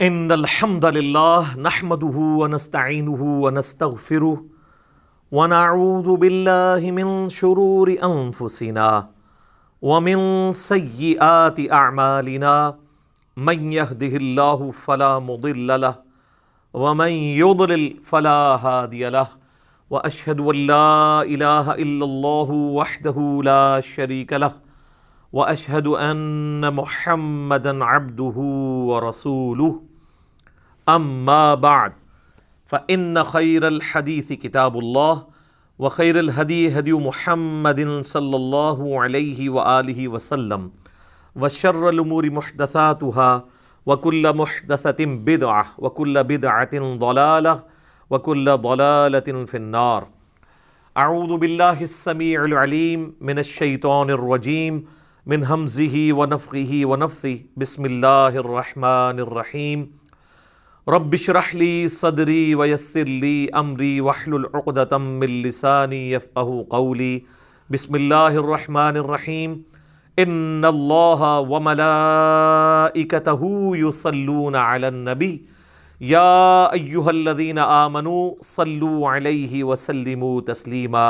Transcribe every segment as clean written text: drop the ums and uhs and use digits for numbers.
ان الحمد للہ نحمده ونستعینه ونستغفره ونعوذ باللہ من شرور انفسنا ومن سیئات اعمالنا من يهده اللہ فلا مضل له ومن يضلل فلا هادی له واشهد ان لا الہ الا اللہ وحدہ لا شریک له واشهد ان محمدا عبده ورسوله اما بعد فان خیر الحدیث کتاب اللہ وخیر الہدی ہدی محمد صلی اللہ علیہ وآلہ وسلم وشر الامور محدثاتها وکل محدثۃ بدعہ وکل بدعۃ ضلالہ وکل ضلالۃ فی النار۔ اعوذ باللہ السمیع العلیم من الشیطان الرجیم من ہمزہ ونفخہ ونفثہ بسم اللہ الرحمن الرحیم۔ رب اشرح لی صدری ویسر لی امری واحلل عقدۃ من لسانی یفقہوا قولی۔ بسم اللہ الرحمن الرحیم۔ ان اللہ وملائکتہ یصلون علی النبی یا ایہا الذین آمنوا صلوا علیہ وسلموا تسلیما۔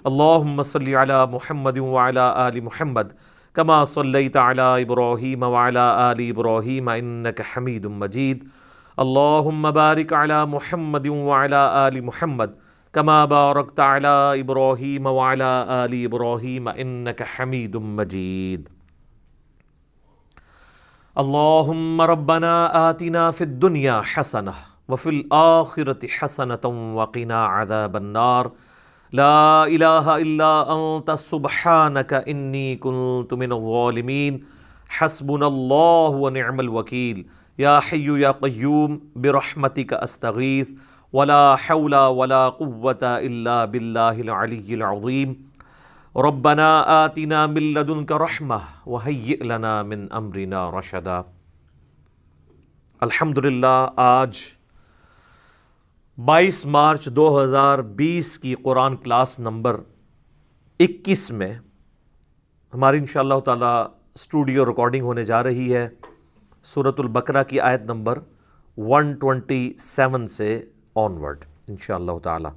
اللہم صل علی محمد وعلی آل محمد کما صلیت علی ابراہیم وعلی آل ابراہیم انک حمید مجید۔ اللہم بارک علی محمد وعلی آل محمد کما بارکت علی ابراہیم وعلی آل ابراہیم انک حمید مجید۔ اللہم ربنا آتنا فی الدنیا حسنہ وفی الآخرۃ حسنۃ وقنا عذاب النار۔ لا الہ الا انت سبحانک انی کنت من الظالمین۔ حسبنا اللہ ونعم الوکیل۔ یا حی یا قیوم برحمتک استغیث ولا حول ولا قوة الا باللہ العلی العظیم۔ ربنا آتنا من لدنک رحمہ وہیئ لنا من امرنا رشدا۔ الحمدللہ آج 22 مارچ 2020 کی قرآن کلاس نمبر 21 میں ہماری انشاءاللہ تعالی اسٹوڈیو ریکارڈنگ ہونے جا رہی ہے سورۃ البقرہ کی آیت نمبر 127 سے آنورڈ انشاءاللہ تعالی۔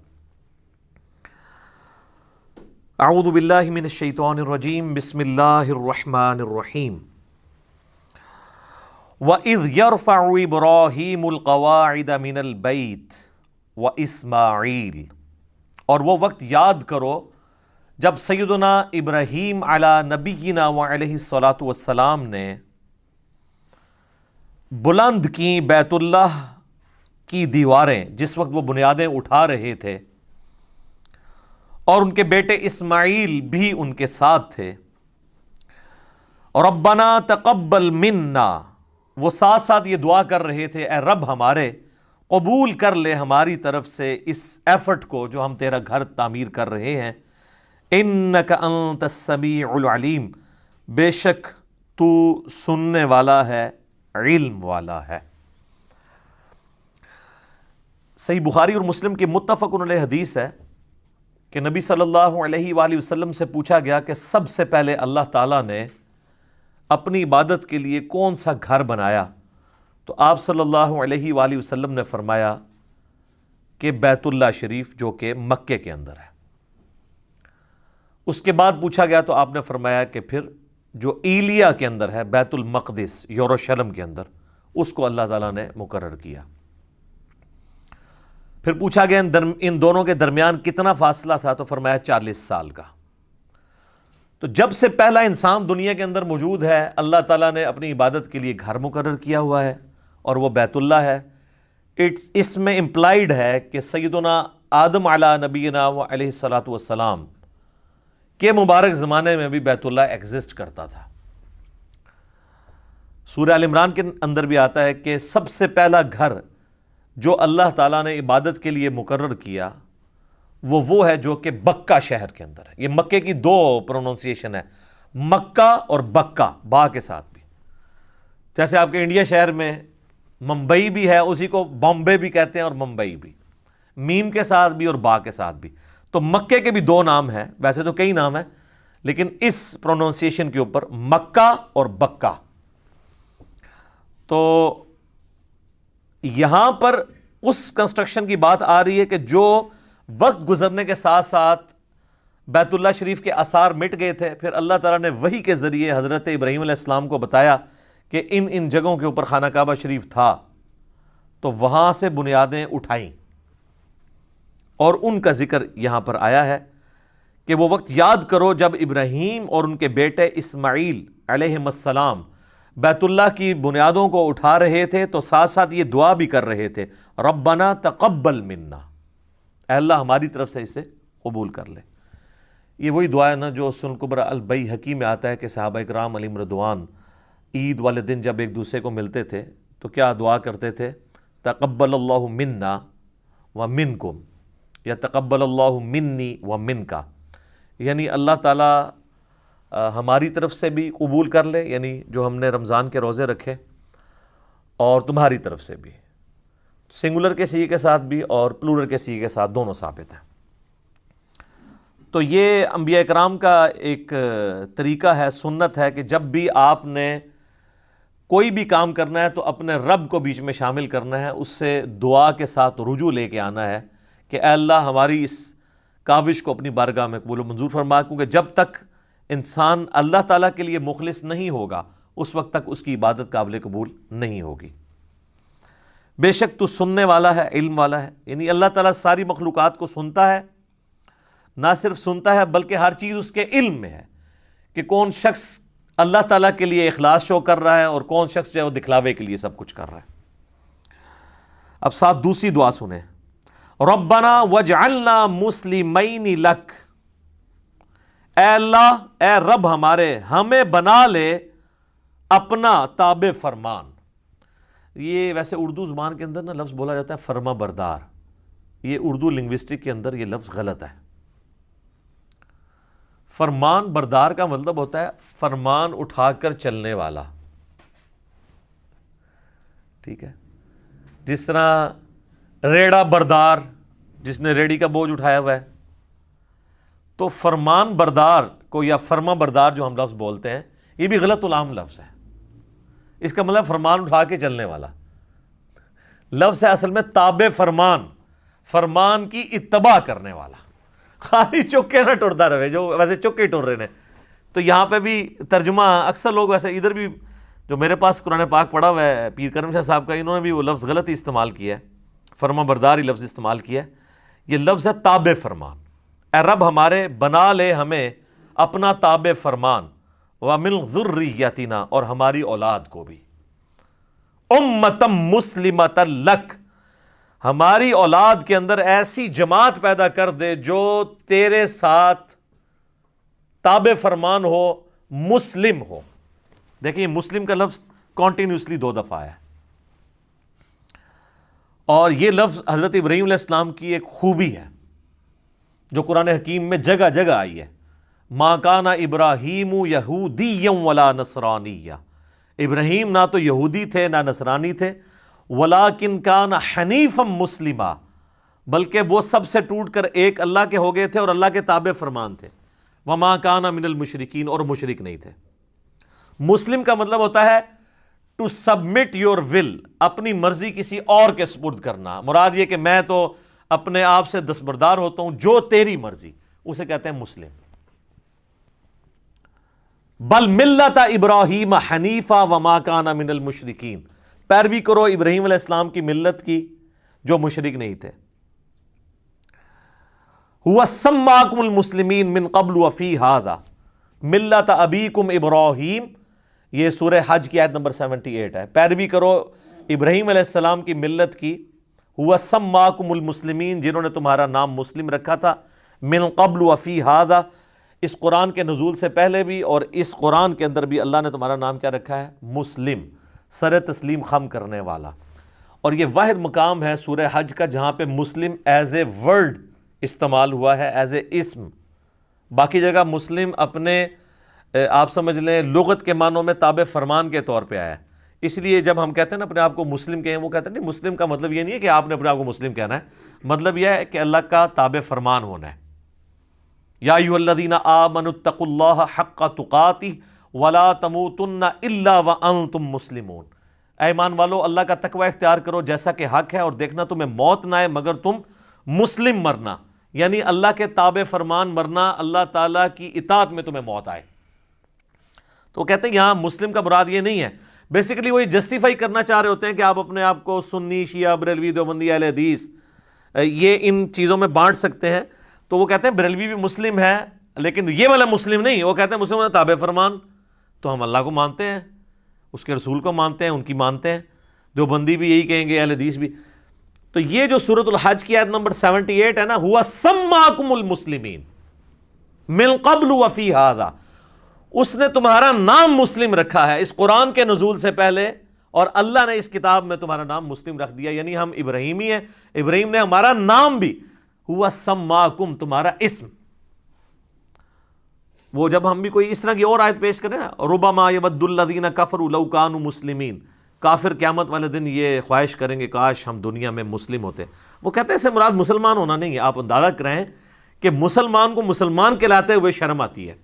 اعوذ باللہ من الشیطان الرجیم بسم اللہ الرحمن الرحیم۔ وَإِذْ يَرْفَعُ إِبْرَاهِيمُ الْقَوَاعِدَ مِنَ الْبَيْتِ وَإِسْمَاعِيلُ، اور وہ وقت یاد کرو جب سیدنا ابراہیم علی نبینا وعلیہ الصلاۃ والسلام نے بلند کی بیت اللہ کی دیواریں، جس وقت وہ بنیادیں اٹھا رہے تھے، اور ان کے بیٹے اسماعیل بھی ان کے ساتھ تھے۔ ربنا تقبل منا، وہ ساتھ ساتھ یہ دعا کر رہے تھے، اے رب ہمارے قبول کر لے ہماری طرف سے اس ایفرٹ کو جو ہم تیرا گھر تعمیر کر رہے ہیں۔ انک انت السمیع العلیم، بے شک تو سننے والا ہے، علم والا ہے۔ صحیح بخاری اور مسلم کی متفق علیہ حدیث ہے کہ نبی صلی اللہ علیہ وآلہ وسلم سے پوچھا گیا کہ سب سے پہلے اللہ تعالیٰ نے اپنی عبادت کے لیے کون سا گھر بنایا؟ تو آپ صلی اللہ علیہ وآلہ وسلم نے فرمایا کہ بیت اللہ شریف جو کہ مکے کے اندر ہے۔ اس کے بعد پوچھا گیا تو آپ نے فرمایا کہ پھر جو ایلیا کے اندر ہے، بیت المقدس یروشلم کے اندر، اس کو اللہ تعالیٰ نے مقرر کیا۔ پھر پوچھا گیا ان دونوں کے درمیان کتنا فاصلہ تھا؟ تو فرمایا 40 سال کا۔ تو جب سے پہلا انسان دنیا کے اندر موجود ہے، اللہ تعالیٰ نے اپنی عبادت کے لیے گھر مقرر کیا ہوا ہے، اور وہ بیت اللہ ہے۔ اس میں امپلائیڈ ہے کہ سیدنا آدم علی نبینا علیہ الصلاۃ والسلام کے مبارک زمانے میں بھی بیت اللہ ایگزسٹ کرتا تھا۔ سورہ ال عمران کے اندر بھی آتا ہے کہ سب سے پہلا گھر جو اللہ تعالیٰ نے عبادت کے لیے مقرر کیا وہ ہے جو کہ بکہ شہر کے اندر ہے۔ یہ مکے کی 2 پروننسیشن ہے، مکہ اور بکہ، با کے ساتھ بھی۔ جیسے آپ کے انڈیا شہر میں ممبئی بھی ہے، اسی کو بامبے بھی کہتے ہیں اور ممبئی بھی، میم کے ساتھ بھی اور با کے ساتھ بھی۔ تو مکے کے بھی 2 نام ہیں، ویسے تو کئی نام ہیں، لیکن اس پروننسیشن کے اوپر مکہ اور بکہ۔ تو یہاں پر اس کنسٹرکشن کی بات آ رہی ہے کہ جو وقت گزرنے کے ساتھ ساتھ بیت اللہ شریف کے آثار مٹ گئے تھے، پھر اللہ تعالیٰ نے وحی کے ذریعے حضرت ابراہیم علیہ السلام کو بتایا کہ ان جگہوں کے اوپر خانہ کعبہ شریف تھا، تو وہاں سے بنیادیں اٹھائیں، اور ان کا ذکر یہاں پر آیا ہے کہ وہ وقت یاد کرو جب ابراہیم اور ان کے بیٹے اسماعیل علیہ السلام بیت اللہ کی بنیادوں کو اٹھا رہے تھے، تو ساتھ ساتھ یہ دعا بھی کر رہے تھے، ربنا تقبل منا، اے اللہ ہماری طرف سے اسے قبول کر لے۔ یہ وہی دعا ہے نا جو سنن کبری البیہقی میں آتا ہے کہ صحابہ کرام علیہم رضوان عید والے دن جب ایک دوسرے کو ملتے تھے تو کیا دعا کرتے تھے؟ تقبل اللہ منا و منکم، یا تقبل اللہ منی و منکا، یعنی اللہ تعالیٰ ہماری طرف سے بھی قبول کر لے، یعنی جو ہم نے رمضان کے روزے رکھے، اور تمہاری طرف سے بھی، سنگولر کے صیغے کے ساتھ بھی اور پلورل کے صیغے کے ساتھ، دونوں ثابت ہیں۔ تو یہ انبیاء کرام کا ایک طریقہ ہے، سنت ہے کہ جب بھی آپ نے کوئی بھی کام کرنا ہے تو اپنے رب کو بیچ میں شامل کرنا ہے، اس سے دعا کے ساتھ رجوع لے کے آنا ہے کہ اے اللہ ہماری اس کاوش کو اپنی بارگاہ میں قبول و منظور فرما، کیونکہ جب تک انسان اللہ تعالیٰ کے لیے مخلص نہیں ہوگا اس وقت تک اس کی عبادت قابل قبول نہیں ہوگی۔ بے شک تو سننے والا ہے، علم والا ہے، یعنی اللہ تعالیٰ ساری مخلوقات کو سنتا ہے، نہ صرف سنتا ہے بلکہ ہر چیز اس کے علم میں ہے کہ کون شخص اللہ تعالیٰ کے لیے اخلاص شو کر رہا ہے اور کون شخص جو ہے وہ دکھلاوے کے لیے سب کچھ کر رہا ہے۔ اب ساتھ دوسری دعا سنیں، ربنا وجعلنا مسلمین لک، اے اللہ، اے رب ہمارے، ہمیں بنا لے اپنا تابع فرمان۔ یہ ویسے اردو زبان کے اندر نا لفظ بولا جاتا ہے فرما بردار، یہ اردو لنگوسٹک کے اندر یہ لفظ غلط ہے۔ فرمان بردار کا مطلب ہوتا ہے فرمان اٹھا کر چلنے والا، ٹھیک ہے؟ جس طرح ریڑا بردار، جس نے ریڑی کا بوجھ اٹھایا ہوا ہے، تو فرمان بردار کو یا فرما بردار جو ہم لفظ بولتے ہیں یہ بھی غلط العام لفظ ہے۔ اس کا مطلب فرمان اٹھا کے چلنے والا لفظ ہے اصل میں تابع فرمان، فرمان کی اتباع کرنے والا، خالی چکے نہ ٹرتا رہے جو ویسے چکے ٹر رہے ہیں۔ تو یہاں پہ بھی ترجمہ اکثر لوگ ویسے ادھر بھی جو میرے پاس قرآن پاک پڑھا ہوا ہے پیر کرم شاہ صاحب کا، انہوں نے بھی وہ لفظ غلط ہی استعمال کیا ہے، فرما برداری لفظ استعمال کیا ہے۔ یہ لفظ ہے تابع فرمان، اے رب ہمارے بنا لے ہمیں اپنا تابع فرمان، وَمِن ذُرِّيَّتِنَا، اور ہماری اولاد کو بھی، اُمَّةً مُسْلِمَةً لَكَ، ہماری اولاد کے اندر ایسی جماعت پیدا کر دے جو تیرے ساتھ تابع فرمان ہو، مسلم ہو۔ دیکھیں مسلم کا لفظ کانٹینیوسلی 2 دفعہ ہے، اور یہ لفظ حضرت ابراہیم علیہ السلام کی ایک خوبی ہے جو قرآن حکیم میں جگہ جگہ آئی ہے۔ ما کان ابراہیم یہودیا ولا نصرانیا، ابراہیم نہ تو یہودی تھے نہ نصرانی تھے، ولیکن کان حنیفا مسلما، بلکہ وہ سب سے ٹوٹ کر ایک اللہ کے ہو گئے تھے اور اللہ کے تابع فرمان تھے، وما کان من المشرکین، اور مشرک نہیں تھے۔ مسلم کا مطلب ہوتا ہے ٹو سبمٹ یور ول، اپنی مرضی کسی اور کے سپرد کرنا، مراد یہ کہ میں تو اپنے آپ سے دستبردار ہوتا ہوں، جو تیری مرضی، اسے کہتے ہیں مسلم۔ بل ملت ابراہیم حنیفا وما کان من المشرکین، پیروی کرو ابراہیم علیہ السلام کی ملت کی جو مشرک نہیں تھے۔ هو سماکم المسلمین من قبل وفی ھذا ملت ابیکم ابراہیم، یہ سورہ حج کی آیت نمبر 78 ہے۔ پیروی کرو ابراہیم علیہ السلام کی ملت کی، هو سماکم المسلمین، جنہوں نے تمہارا نام مسلم رکھا تھا، من قبل وفی ھذا، اس قرآن کے نزول سے پہلے بھی اور اس قرآن کے اندر بھی اللہ نے تمہارا نام کیا رکھا ہے؟ مسلم، سر تسلیم خم کرنے والا۔ اور یہ واحد مقام ہے سورہ حج کا جہاں پہ مسلم ایز اے ورڈ استعمال ہوا ہے، ایز اے اسم۔ باقی جگہ مسلم اپنے آپ سمجھ لیں لغت کے معنوں میں تابع فرمان کے طور پہ آیا ہے۔ اس لیے جب ہم کہتے ہیں نا اپنے آپ کو مسلم کہیں، وہ کہتے ہیں نہیں، مسلم کا مطلب یہ نہیں ہے کہ آپ نے اپنے آپ کو مسلم کہنا ہے، مطلب یہ ہے کہ اللہ کا تابع فرمان ہونا ہے۔ یا ایھا الذین آمنوا اتقوا اللہ حق تقاتہ ولا تموتن الا وانتم مسلمون، اے ایمان والو اللہ کا تقوی اختیار کرو جیسا کہ حق ہے، اور دیکھنا تمہیں موت نہ آئے مگر تم مسلم مرنا، یعنی اللہ کے تابع فرمان مرنا، اللہ تعالیٰ کی اطاعت میں تمہیں موت آئے۔ تو وہ کہتے ہیں یہاں مسلم کا مراد یہ نہیں ہے، بیسیکلی وہ یہ جسٹیفائی کرنا چاہ رہے ہوتے ہیں کہ آپ اپنے آپ کو سنی، شیعہ، بریلوی، دیوبندی، اہل حدیث یہ ان چیزوں میں بانٹ سکتے ہیں۔ تو وہ کہتے ہیں بریلوی بھی مسلم ہے لیکن یہ والا مسلم نہیں، وہ کہتے ہیں مسلم تابع فرمان، تو ہم اللہ کو مانتے ہیں، اس کے رسول کو مانتے ہیں، ان کی مانتے ہیں، دیوبندی بھی یہی کہیں گے، اہل حدیث بھی۔ تو یہ جو سورۃ الحج کی آیت نمبر 78 ہے نا، ہوا سماکم المسلمین من قبل وفی ھذا، اس نے تمہارا نام مسلم رکھا ہے اس قرآن کے نزول سے پہلے، اور اللہ نے اس کتاب میں تمہارا نام مسلم رکھ دیا، یعنی ہم ابراہیمی ہیں، ابراہیم نے ہمارا نام بھی، ہوا سماکم تمہارا اسم۔ وہ جب ہم بھی کوئی اس طرح کی اور آیت پیش کریں نا، ربما یود الذین کفروا لو کانوا مسلمین، کافر قیامت والے دن یہ خواہش کریں گے کاش ہم دنیا میں مسلم ہوتے۔ وہ کہتے ہیں اس سے مراد مسلمان ہونا نہیں ہے، آپ اندازہ کریں کہ مسلمان کو مسلمان کہلاتے ہوئے شرم آتی ہے۔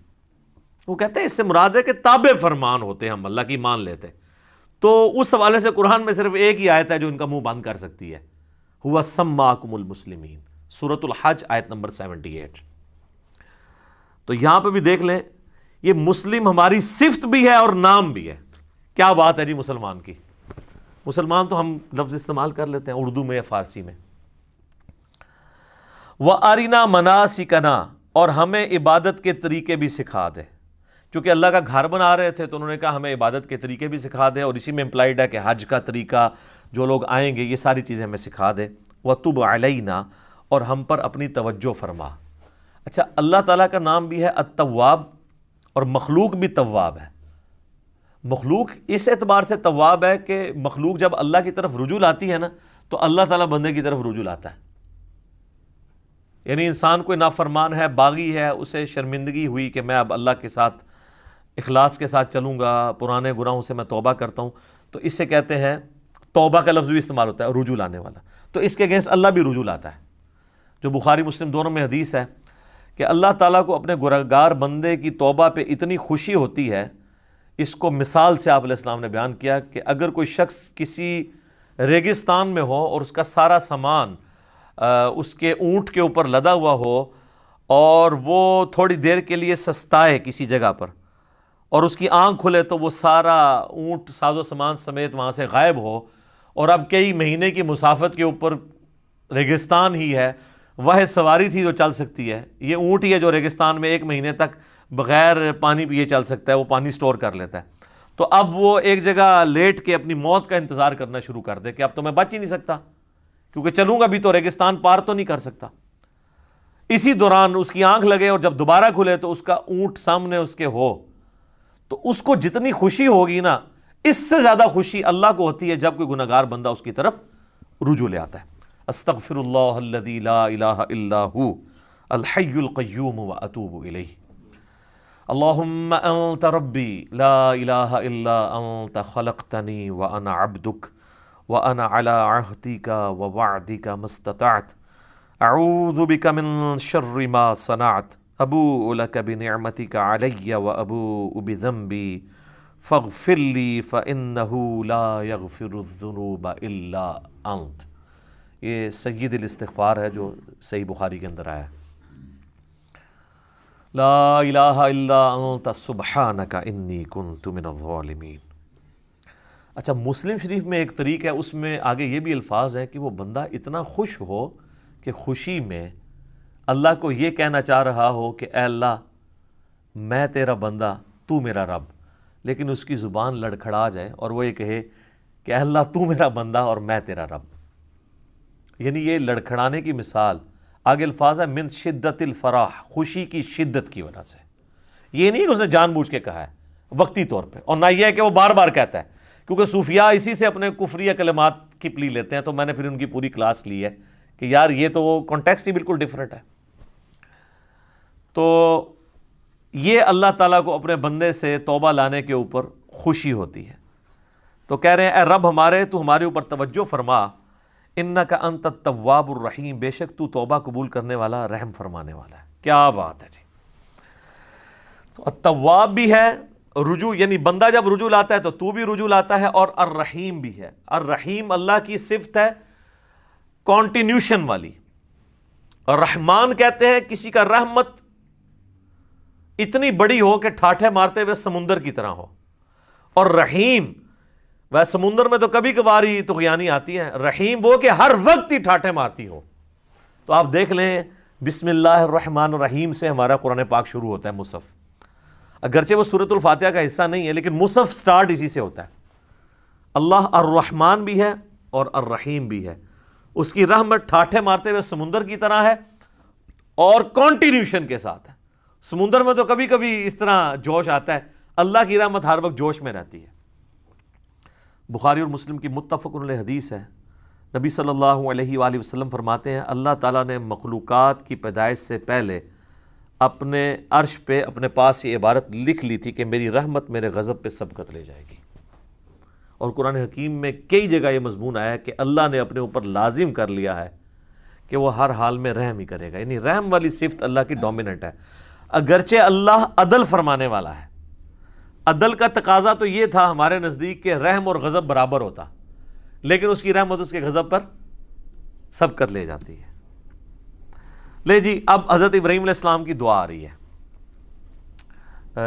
وہ کہتے ہیں اس سے مراد ہے کہ تابع فرمان ہوتے ہیں، ہم اللہ کی مان لیتے۔ تو اس حوالے سے قرآن میں صرف ایک ہی آیت ہے جو ان کا منہ بند کر سکتی ہے، ہوا سماکم المسلمین، سورۃ الحج آیت نمبر 78۔ تو یہاں پہ بھی دیکھ لیں، یہ مسلم ہماری صفت بھی ہے اور نام بھی ہے۔ کیا بات ہے جی مسلمان کی، مسلمان تو ہم لفظ استعمال کر لیتے ہیں اردو میں یا فارسی میں۔ وَأَرِنَا مَنَاسِكَنَا، اور ہمیں عبادت کے طریقے بھی سکھا دے، چونکہ اللہ کا گھر بنا رہے تھے تو انہوں نے کہا ہمیں عبادت کے طریقے بھی سکھا دے، اور اسی میں امپلائڈ ہے کہ حج کا طریقہ، جو لوگ آئیں گے یہ ساری چیزیں ہمیں سکھا دے۔ وَتُبْ عَلَيْنَا، اور ہم پر اپنی توجہ فرما۔ اچھا، اللہ تعالیٰ کا نام بھی ہے التواب، اور مخلوق بھی تواب ہے۔ مخلوق اس اعتبار سے تواب ہے کہ مخلوق جب اللہ کی طرف رجوع لاتی ہے نا تو اللہ تعالیٰ بندے کی طرف رجوع لاتا ہے۔ یعنی انسان کوئی نافرمان ہے، باغی ہے، اسے شرمندگی ہوئی کہ میں اب اللہ کے ساتھ اخلاص کے ساتھ چلوں گا، پرانے گناہوں سے میں توبہ کرتا ہوں، تو اس سے کہتے ہیں، توبہ کا لفظ بھی استعمال ہوتا ہے رجوع لانے والا، تو اس کے اگینسٹ اللہ بھی رجوع لاتا ہے۔ جو بخاری مسلم دونوں میں حدیث ہے کہ اللہ تعالیٰ کو اپنے گنہگار بندے کی توبہ پہ اتنی خوشی ہوتی ہے، اس کو مثال سے آپ علیہ السلام نے بیان کیا کہ اگر کوئی شخص کسی ریگستان میں ہو اور اس کا سارا سامان اس کے اونٹ کے اوپر لدا ہوا ہو، اور وہ تھوڑی دیر کے لیے سستائے کسی جگہ پر، اور اس کی آنکھ کھلے تو وہ سارا اونٹ ساز و سامان سمیت وہاں سے غائب ہو، اور اب کئی مہینے کی مسافت کے اوپر ریگستان ہی ہے، وہ سواری تھی جو چل سکتی ہے، یہ اونٹ ہی ہے جو ریگستان میں 1 مہینے تک بغیر پانی پیے چل سکتا ہے، وہ پانی سٹور کر لیتا ہے، تو اب وہ ایک جگہ لیٹ کے اپنی موت کا انتظار کرنا شروع کر دے کہ اب تو میں بچ ہی نہیں سکتا، کیونکہ چلوں گا بھی تو ریگستان پار تو نہیں کر سکتا۔ اسی دوران اس کی آنکھ لگے اور جب دوبارہ کھلے تو اس کا اونٹ سامنے اس کے ہو، تو اس کو جتنی خوشی ہوگی نا، اس سے زیادہ خوشی اللہ کو ہوتی ہے جب کوئی گنہگار بندہ اس کی طرف رجوع لے آتا ہے۔ استغفر اللہ الذی لا الہ الا ہو الحی القیوم واتوب الیہ۔ اللہم انت ربی لا الہ الا انت خلقتنی وانا عبدک وانا علی عہدک ووعدک ما استطعت اعوذ بک من شر ما صنعت ابوء لک بنعمتک علی وابوء بذنبی فاغفر لی فانہ لا یغفر الذنوب الا انت۔ یہ سید الاستغفار ہے جو صحیح بخاری کے اندر آیا ہے۔ لا الہ الا انت سبحانک انی کنت من الظالمین۔ اچھا، مسلم شریف میں ایک طریق ہے، اس میں آگے یہ بھی الفاظ ہیں کہ وہ بندہ اتنا خوش ہو کہ خوشی میں اللہ کو یہ کہنا چاہ رہا ہو کہ اے اللہ میں تیرا بندہ، تو میرا رب، لیکن اس کی زبان لڑکھڑا جائے اور وہ یہ کہے کہ اے اللہ تو میرا بندہ اور میں تیرا رب۔ یعنی یہ لڑکھڑانے کی مثال، آگے الفاظ ہے من شدت الفرح، خوشی کی شدت کی وجہ سے۔ یہ نہیں کہ اس نے جان بوجھ کے کہا ہے وقتی طور پہ، اور نہ یہ ہے کہ وہ بار بار کہتا ہے، کیونکہ صوفیاء اسی سے اپنے کفریہ کلمات کی پلی لیتے ہیں، تو میں نے پھر ان کی پوری کلاس لی ہے کہ یار یہ تو وہ کانٹیکسٹ ہی بالکل ڈیفرنٹ ہے۔ تو یہ اللہ تعالیٰ کو اپنے بندے سے توبہ لانے کے اوپر خوشی ہوتی ہے، تو کہہ رہے ہیں اے رب ہمارے، تو ہمارے اوپر توجہ فرما، انک انت التواب الرحیم، بے شک تو توبہ قبول کرنے والا، رحم فرمانے والا ہے۔ کیا بات ہے جی، تو التواب بھی ہے رجوع یعنی بندہ جب رجوع لاتا ہے تو بھی رجوع لاتا ہے، اور الرحیم بھی ہے۔ الرحیم اللہ کی صفت ہے کانٹینیوشن والی، اور رحمان کہتے ہیں کسی کا رحمت اتنی بڑی ہو کہ ٹھاٹھے مارتے ہوئے سمندر کی طرح ہو، اور رحیم وہ سمندر میں تو کبھی کبھار ہی طغیانی آتی ہے، رحیم وہ کہ ہر وقت ہی ٹھاٹھے مارتی ہو۔ تو آپ دیکھ لیں بسم اللہ الرحمن الرحیم سے ہمارا قرآن پاک شروع ہوتا ہے مصحف، اگرچہ وہ سورۃ الفاتحہ کا حصہ نہیں ہے لیکن مصحف سٹارٹ اسی سے ہوتا ہے۔ اللہ الرحمن بھی ہے اور الرحیم بھی ہے، اس کی رحمت ٹھاٹھے مارتے ہوئے سمندر کی طرح ہے اور کنٹینیوشن کے ساتھ ہے۔ سمندر میں تو کبھی کبھی اس طرح جوش آتا ہے، اللہ کی رحمت ہر وقت جوش میں رہتی ہے۔ بخاری اور مسلم کی متفق علیہ حدیث ہے، نبی صلی اللہ علیہ وآلہ وسلم فرماتے ہیں اللہ تعالیٰ نے مخلوقات کی پیدائش سے پہلے اپنے عرش پہ اپنے پاس یہ عبارت لکھ لی تھی کہ میری رحمت میرے غضب پہ سبقت لے جائے گی، اور قرآن حکیم میں کئی جگہ یہ مضمون آیا ہے کہ اللہ نے اپنے اوپر لازم کر لیا ہے کہ وہ ہر حال میں رحم ہی کرے گا، یعنی رحم والی صفت اللہ کی ڈومیننٹ ہے۔ اگرچہ اللہ عدل فرمانے والا ہے، عدل کا تقاضا تو یہ تھا ہمارے نزدیک کہ رحم اور غضب برابر ہوتا، لیکن اس کی رحمت اس کے غضب پر سبقت لے جاتی ہے۔ لے جی، اب حضرت ابراہیم علیہ السلام کی دعا آ رہی ہے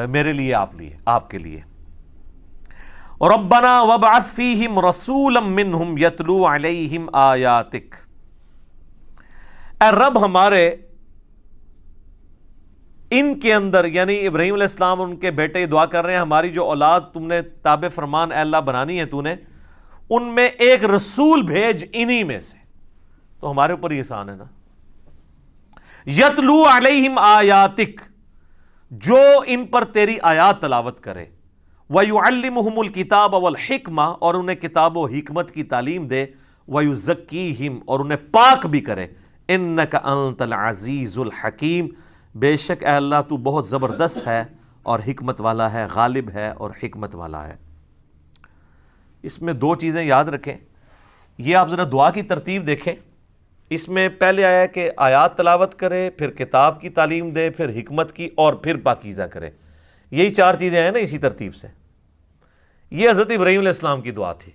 میرے لیے، آپ کے لیے۔ ربنا وابعث فیہم رسولا منہم یتلو علیہم آیاتک، اے رب ہمارے ان کے اندر، یعنی ابراہیم علیہ السلام اور ان کے بیٹے دعا کر رہے ہیں ہماری جو اولاد تم نے تابع فرمان اے اللہ بنانی ہے تو نے، ان میں ایک رسول بھیج انہی میں سے، تو ہمارے اوپر یہ احسان ہے نا۔ یتلو علیہم آیاتک، جو ان پر تیری آیات تلاوت کرے، وَيُعَلِّمُهُمُ الْكِتَابَ وَالْحِكْمَةَ، اور انہیں کتاب و حکمت کی تعلیم دے، وَيُزَكِّيهِمْ، اور انہیں پاک بھی کرے، إِنَّكَ أَنْتَ الْعَزِيزُ الْحَكِيمُ، بے شک اے اللہ تو بہت زبردست ہے اور حکمت والا ہے، غالب ہے اور حکمت والا ہے۔ اس میں دو چیزیں یاد رکھیں، یہ آپ ذرا دعا کی ترتیب دیکھیں، اس میں پہلے آیا کہ آیات تلاوت کرے، پھر کتاب کی تعلیم دے، پھر حکمت کی، اور پھر پاکیزہ کرے، یہی چار چیزیں ہیں نا اسی ترتیب سے۔ یہ حضرت ابراہیم علیہ السلام کی دعا تھی،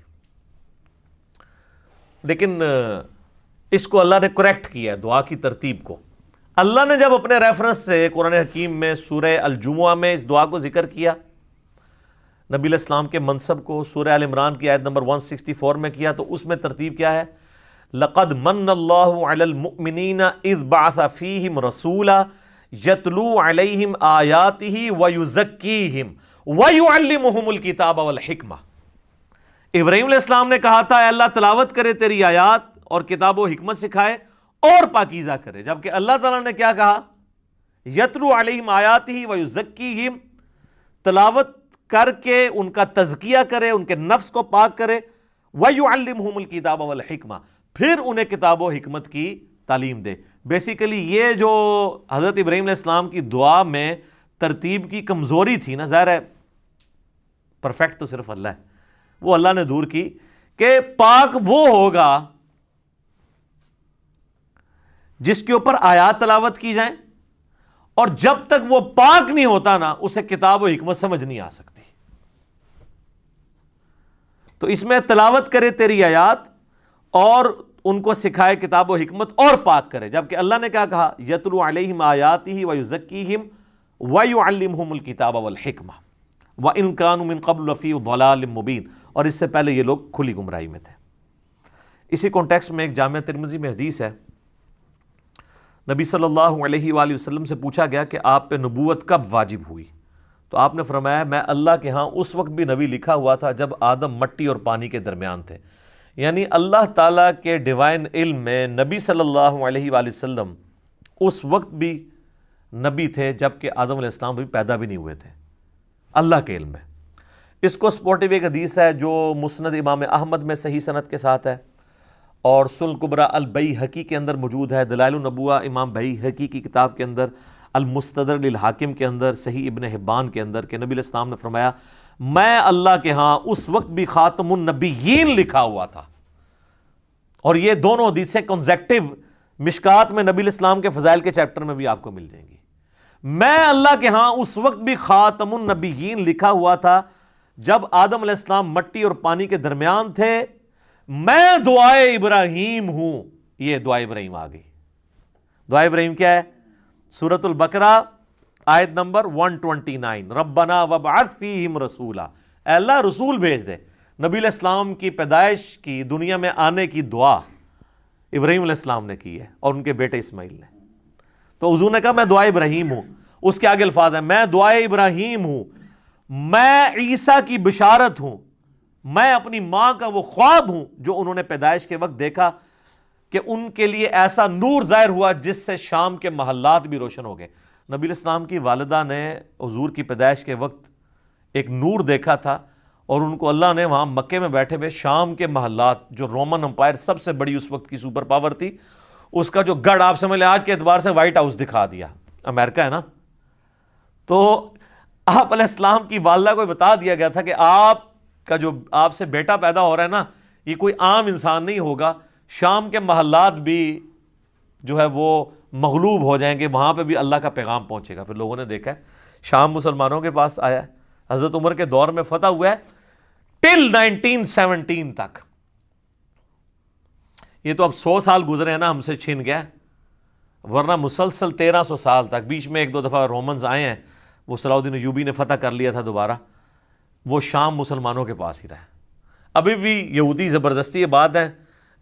لیکن اس کو اللہ نے کریکٹ کیا ہے دعا کی ترتیب کو۔ اللہ نے جب اپنے ریفرنس سے قرآن حکیم میں سورہ الجمعہ میں اس دعا کو ذکر کیا، نبی علیہ السلام کے منصب کو سورہ آل عمران کی آیت نمبر 164 میں کیا، تو اس میں ترتیب کیا ہے؟ لَقَدْ مَنَّ اللَّهُ عَلَى الْمُؤْمِنِينَ إِذْ بَعَثَ فِيهِمْ رَسُولًا يَتْلُو عَلَيْهِمْ آيَاتِهِ وَيُزَكِّيهِمْ وَيُعَلِّمُهُمُ الْكِتَابَ وَالْحِكْمَةَ۔ ابراہیم علیہ السلام نے کہا تھا اے اللہ تلاوت کرے تیری آیات اور کتاب و حکمت سکھائے اور پاکیزہ کرے، جبکہ اللہ تعالیٰ نے کیا کہا؟ یتلو علیہم آیاتہ ویزکیہم، تلاوت کر کے ان کا تزکیہ کرے، ان کے نفس کو پاک کرے، ویعلمہم الکتاب والحکمہ، پھر انہیں کتاب و حکمت کی تعلیم دے۔ بیسیکلی یہ جو حضرت ابراہیم علیہ السلام کی دعا میں ترتیب کی کمزوری تھی نا، ظاہر ہے پرفیکٹ تو صرف اللہ ہے، وہ اللہ نے دور کی کہ پاک وہ ہوگا جس کے اوپر آیات تلاوت کی جائیں، اور جب تک وہ پاک نہیں ہوتا نا اسے کتاب و حکمت سمجھ نہیں آ سکتی۔ تو اس میں تلاوت کرے تیری آیات اور ان کو سکھائے کتاب و حکمت اور پاک کرے، جبکہ اللہ نے کیا کہا؟ یتلو علیہم آیاتہ ویزکیہم ویعلمہم الکتاب والحکمہ وان کانوا من قبل لفی ضلال مبین، اور اس سے پہلے یہ لوگ کھلی گمراہی میں تھے۔ اسی کانٹیکسٹ میں ایک جامعہ ترمذی میں حدیث ہے، نبی صلی اللہ علیہ وآلہ وسلم سے پوچھا گیا کہ آپ پہ نبوت کب واجب ہوئی؟ تو آپ نے فرمایا میں اللہ کے ہاں اس وقت بھی نبی لکھا ہوا تھا جب آدم مٹی اور پانی کے درمیان تھے، یعنی اللہ تعالیٰ کے ڈیوائن علم میں نبی صلی اللہ علیہ وآلہ وسلم اس وقت بھی نبی تھے جبکہ آدم علیہ السلام بھی پیدا بھی نہیں ہوئے تھے، اللہ کے علم میں۔ اس کو سپورٹیو ایک حدیث ہے جو مسند امام احمد میں صحیح سند کے ساتھ ہے، اور سنن کبریٰ البیہقی کے اندر موجود ہے، دلائل النبوہ امام بیہقی کی کتاب کے اندر، المستدرک للحاکم کے اندر، صحیح ابن حبان کے اندر، کہ نبی علیہ السلام نے فرمایا میں اللہ کے ہاں اس وقت بھی خاتم النبیین لکھا ہوا تھا۔ اور یہ دونوں حدیثیں کنزیکٹیو مشکات میں نبی علیہ السلام کے فضائل کے چیپٹر میں بھی آپ کو مل جائیں گی۔ میں اللہ کے ہاں اس وقت بھی خاتم النبیین لکھا ہوا تھا جب آدم علیہ السلام مٹی اور پانی کے درمیان تھے، میں دعائے ابراہیم ہوں. یہ دعائے ابراہیم آ گئی. دعائے ابراہیم کیا ہے؟ سورۃ البقرہ آیت نمبر 129، ربنا وابعث فیہم رسولا، اے اللہ رسول بھیج دے. نبی علیہ السلام کی پیدائش کی، دنیا میں آنے کی دعا ابراہیم علیہ السلام نے کی ہے اور ان کے بیٹے اسماعیل نے. تو حضور نے کہا میں دعائے ابراہیم ہوں. اس کے آگے الفاظ ہیں میں دعائے ابراہیم ہوں، میں عیسیٰ کی بشارت ہوں، میں اپنی ماں کا وہ خواب ہوں جو انہوں نے پیدائش کے وقت دیکھا کہ ان کے لیے ایسا نور ظاہر ہوا جس سے شام کے محلات بھی روشن ہو گئے. نبی علیہ السلام کی والدہ نے حضور کی پیدائش کے وقت ایک نور دیکھا تھا اور ان کو اللہ نے وہاں مکے میں بیٹھے ہوئے شام کے محلات، جو رومن امپائر سب سے بڑی اس وقت کی سپر پاور تھی، اس کا جو گڑھ آپ سمجھ لیں آج کے اعتبار سے وائٹ ہاؤس دکھا دیا. امریکہ ہے نا. تو آپ علیہ السلام کی والدہ کو بتا دیا گیا تھا کہ آپ کا جو آپ سے بیٹا پیدا ہو رہا ہے نا، یہ کوئی عام انسان نہیں ہوگا، شام کے محلات بھی جو ہے وہ مغلوب ہو جائیں گے، وہاں پہ بھی اللہ کا پیغام پہنچے گا. پھر لوگوں نے دیکھا ہے شام مسلمانوں کے پاس آیا ہے، حضرت عمر کے دور میں فتح ہوا ہے ٹل 1917 تک. یہ تو اب 100 سال گزرے ہیں نا، ہم سے چھن گیا، ورنہ مسلسل 1300 سال تک. بیچ میں ایک دو دفعہ رومنز آئے ہیں، وہ صلاح الدین ایوبی نے فتح کر لیا تھا دوبارہ، وہ شام مسلمانوں کے پاس ہی رہا. ابھی بھی یہودی زبردستی یہ بات ہے،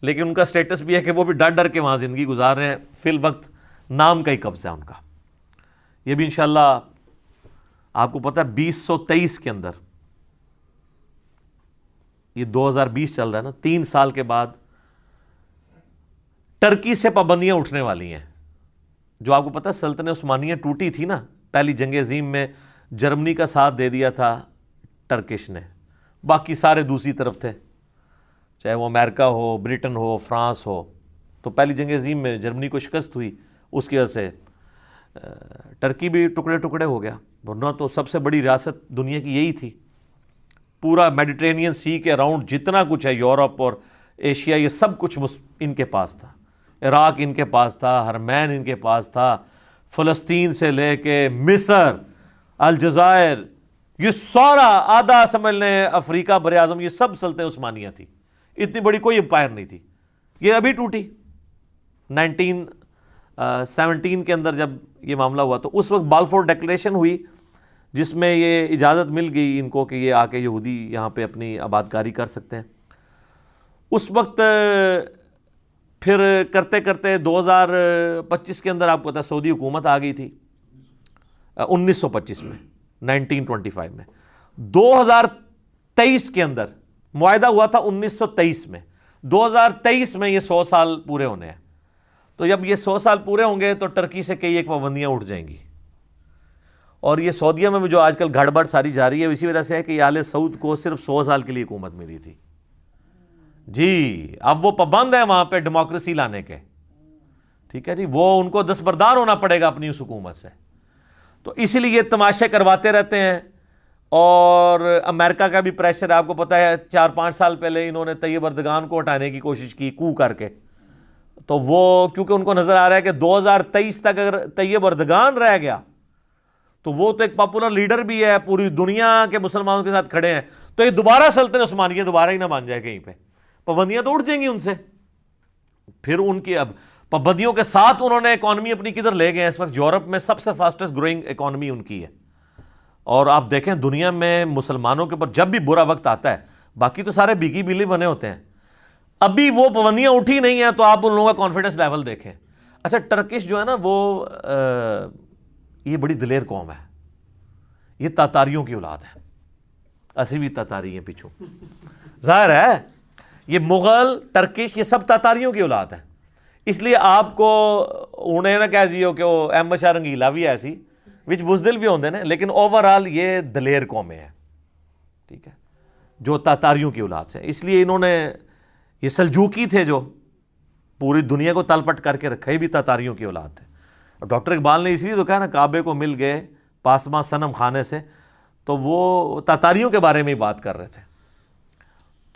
لیکن ان کا سٹیٹس بھی ہے کہ وہ بھی ڈر ڈر کے وہاں زندگی گزار رہے ہیں. فی الوقت نام کا ہی قبضہ ہے ان کا. یہ بھی انشاءاللہ آپ کو پتہ ہے 2023 کے اندر، یہ 2020 چل رہا ہے نا، 3 سال کے بعد ٹرکی سے پابندیاں اٹھنے والی ہیں. جو آپ کو پتہ ہے سلطنت عثمانیہ ٹوٹی تھی نا، پہلی جنگ عظیم میں جرمنی کا ساتھ دے دیا تھا ٹرکش نے، باقی سارے دوسری طرف تھے، چاہے وہ امریکہ ہو، برٹن ہو، فرانس ہو. تو پہلی جنگ عظیم میں جرمنی کو شکست ہوئی، اس کی وجہ سے ٹرکی بھی ٹکڑے ٹکڑے ہو گیا، ورنہ تو سب سے بڑی ریاست دنیا کی یہی تھی. پورا میڈیٹرینین سی کے اراؤنڈ جتنا کچھ ہے، یورپ اور ایشیا، یہ سب کچھ ان کے پاس تھا. عراق ان کے پاس تھا، حرمین ان کے پاس تھا، فلسطین سے لے کے مصر، الجزائر، یہ سارا آدھا سمجھ لیں افریقہ بر اعظم، یہ سب سلطنت عثمانیہ تھی. اتنی بڑی کوئی امپائر نہیں تھی. یہ ابھی ٹوٹی 1917 کے اندر جب یہ معاملہ ہوا. تو اس وقت بالفور ڈیکلیریشن ہوئی جس میں یہ اجازت مل گئی ان کو کہ یہ آ کے یہودی یہاں پہ اپنی آباد کاری کر سکتے ہیں. اس وقت پھر کرتے کرتے 2025 کے اندر آپ کو پتا سعودی حکومت آ گئی تھی، 1925 میں، 1925 میں. 2023 کے اندر معاہدہ ہوا تھا 1923 میں، 2023 میں یہ 100 سال پورے ہونے ہیں. تو جب یہ 100 سال پورے ہوں گے تو ٹرکی سے کئی ایک پابندیاں اٹھ جائیں گی. اور یہ سعودیہ میں بھی جو آج کل گڑبڑ ساری جاری ہے، اسی وجہ سے ہے کہ آل سعود کو صرف 100 سال کے لیے حکومت ملی تھی. جی اب وہ پابند ہیں وہاں پہ ڈیموکریسی لانے کے، ٹھیک ہے جی، وہ ان کو دستبردار ہونا پڑے گا اپنی اس حکومت سے. تو اسی لیے یہ تماشے کرواتے رہتے ہیں. اور امریکہ کا بھی پریشر آپ کو پتہ ہے، 4-5 سال پہلے انہوں نے طیب اردگان کو ہٹانے کی کوشش کی کو کر کے. تو وہ کیونکہ ان کو نظر آ رہا ہے کہ 2023 تک اگر طیب اردگان رہ گیا تو وہ تو ایک پاپولر لیڈر بھی ہے، پوری دنیا کے مسلمانوں کے ساتھ کھڑے ہیں، تو یہ دوبارہ سلطنت عثمانیہ دوبارہ ہی نہ مان جائے کہیں پہ، پابندیاں تو اٹھ جائیں گی ان سے. پھر ان کی اب پابندیوں کے ساتھ انہوں نے اکانومی اپنی کدھر لے گئے. اس وقت یورپ میں سب سے فاسٹسٹ گروئنگ اکانومی ان کی ہے. اور آپ دیکھیں دنیا میں مسلمانوں کے اوپر جب بھی برا وقت آتا ہے، باقی تو سارے بھیگی بلی بنے ہوتے ہیں، ابھی وہ پابندیاں اٹھی نہیں ہیں تو آپ ان لوگوں کا کانفیڈنس لیول دیکھیں. اچھا ٹرکش جو ہے نا وہ یہ بڑی دلیر قوم ہے، یہ تاتاریوں کی اولاد ہے. اسی بھی تاتاری ہیں پیچھوں، ظاہر ہے یہ مغل ٹرکش یہ سب تاتاریوں کی اولاد ہے. اس لیے آپ کو انہیں نہ کہہ دیو کہ وہ احمد شاہ رنگیلا بھی ایسی وچ بزدل بھی ہوندے نے، لیکن اوورال یہ دلیر قومیں ہیں، ٹھیک ہے، جو تاتاریوں کی اولاد سے. اس لیے انہوں نے یہ سلجوکی تھے جو پوری دنیا کو تلپٹ کر کے رکھا، یہ بھی تاتاریوں کی اولاد تھے. ڈاکٹر اقبال نے اس لیے تو کہا نا کعبے کو مل گئے پاسماں صنم خانے سے، تو وہ تاتاریوں کے بارے میں ہی بات کر رہے تھے.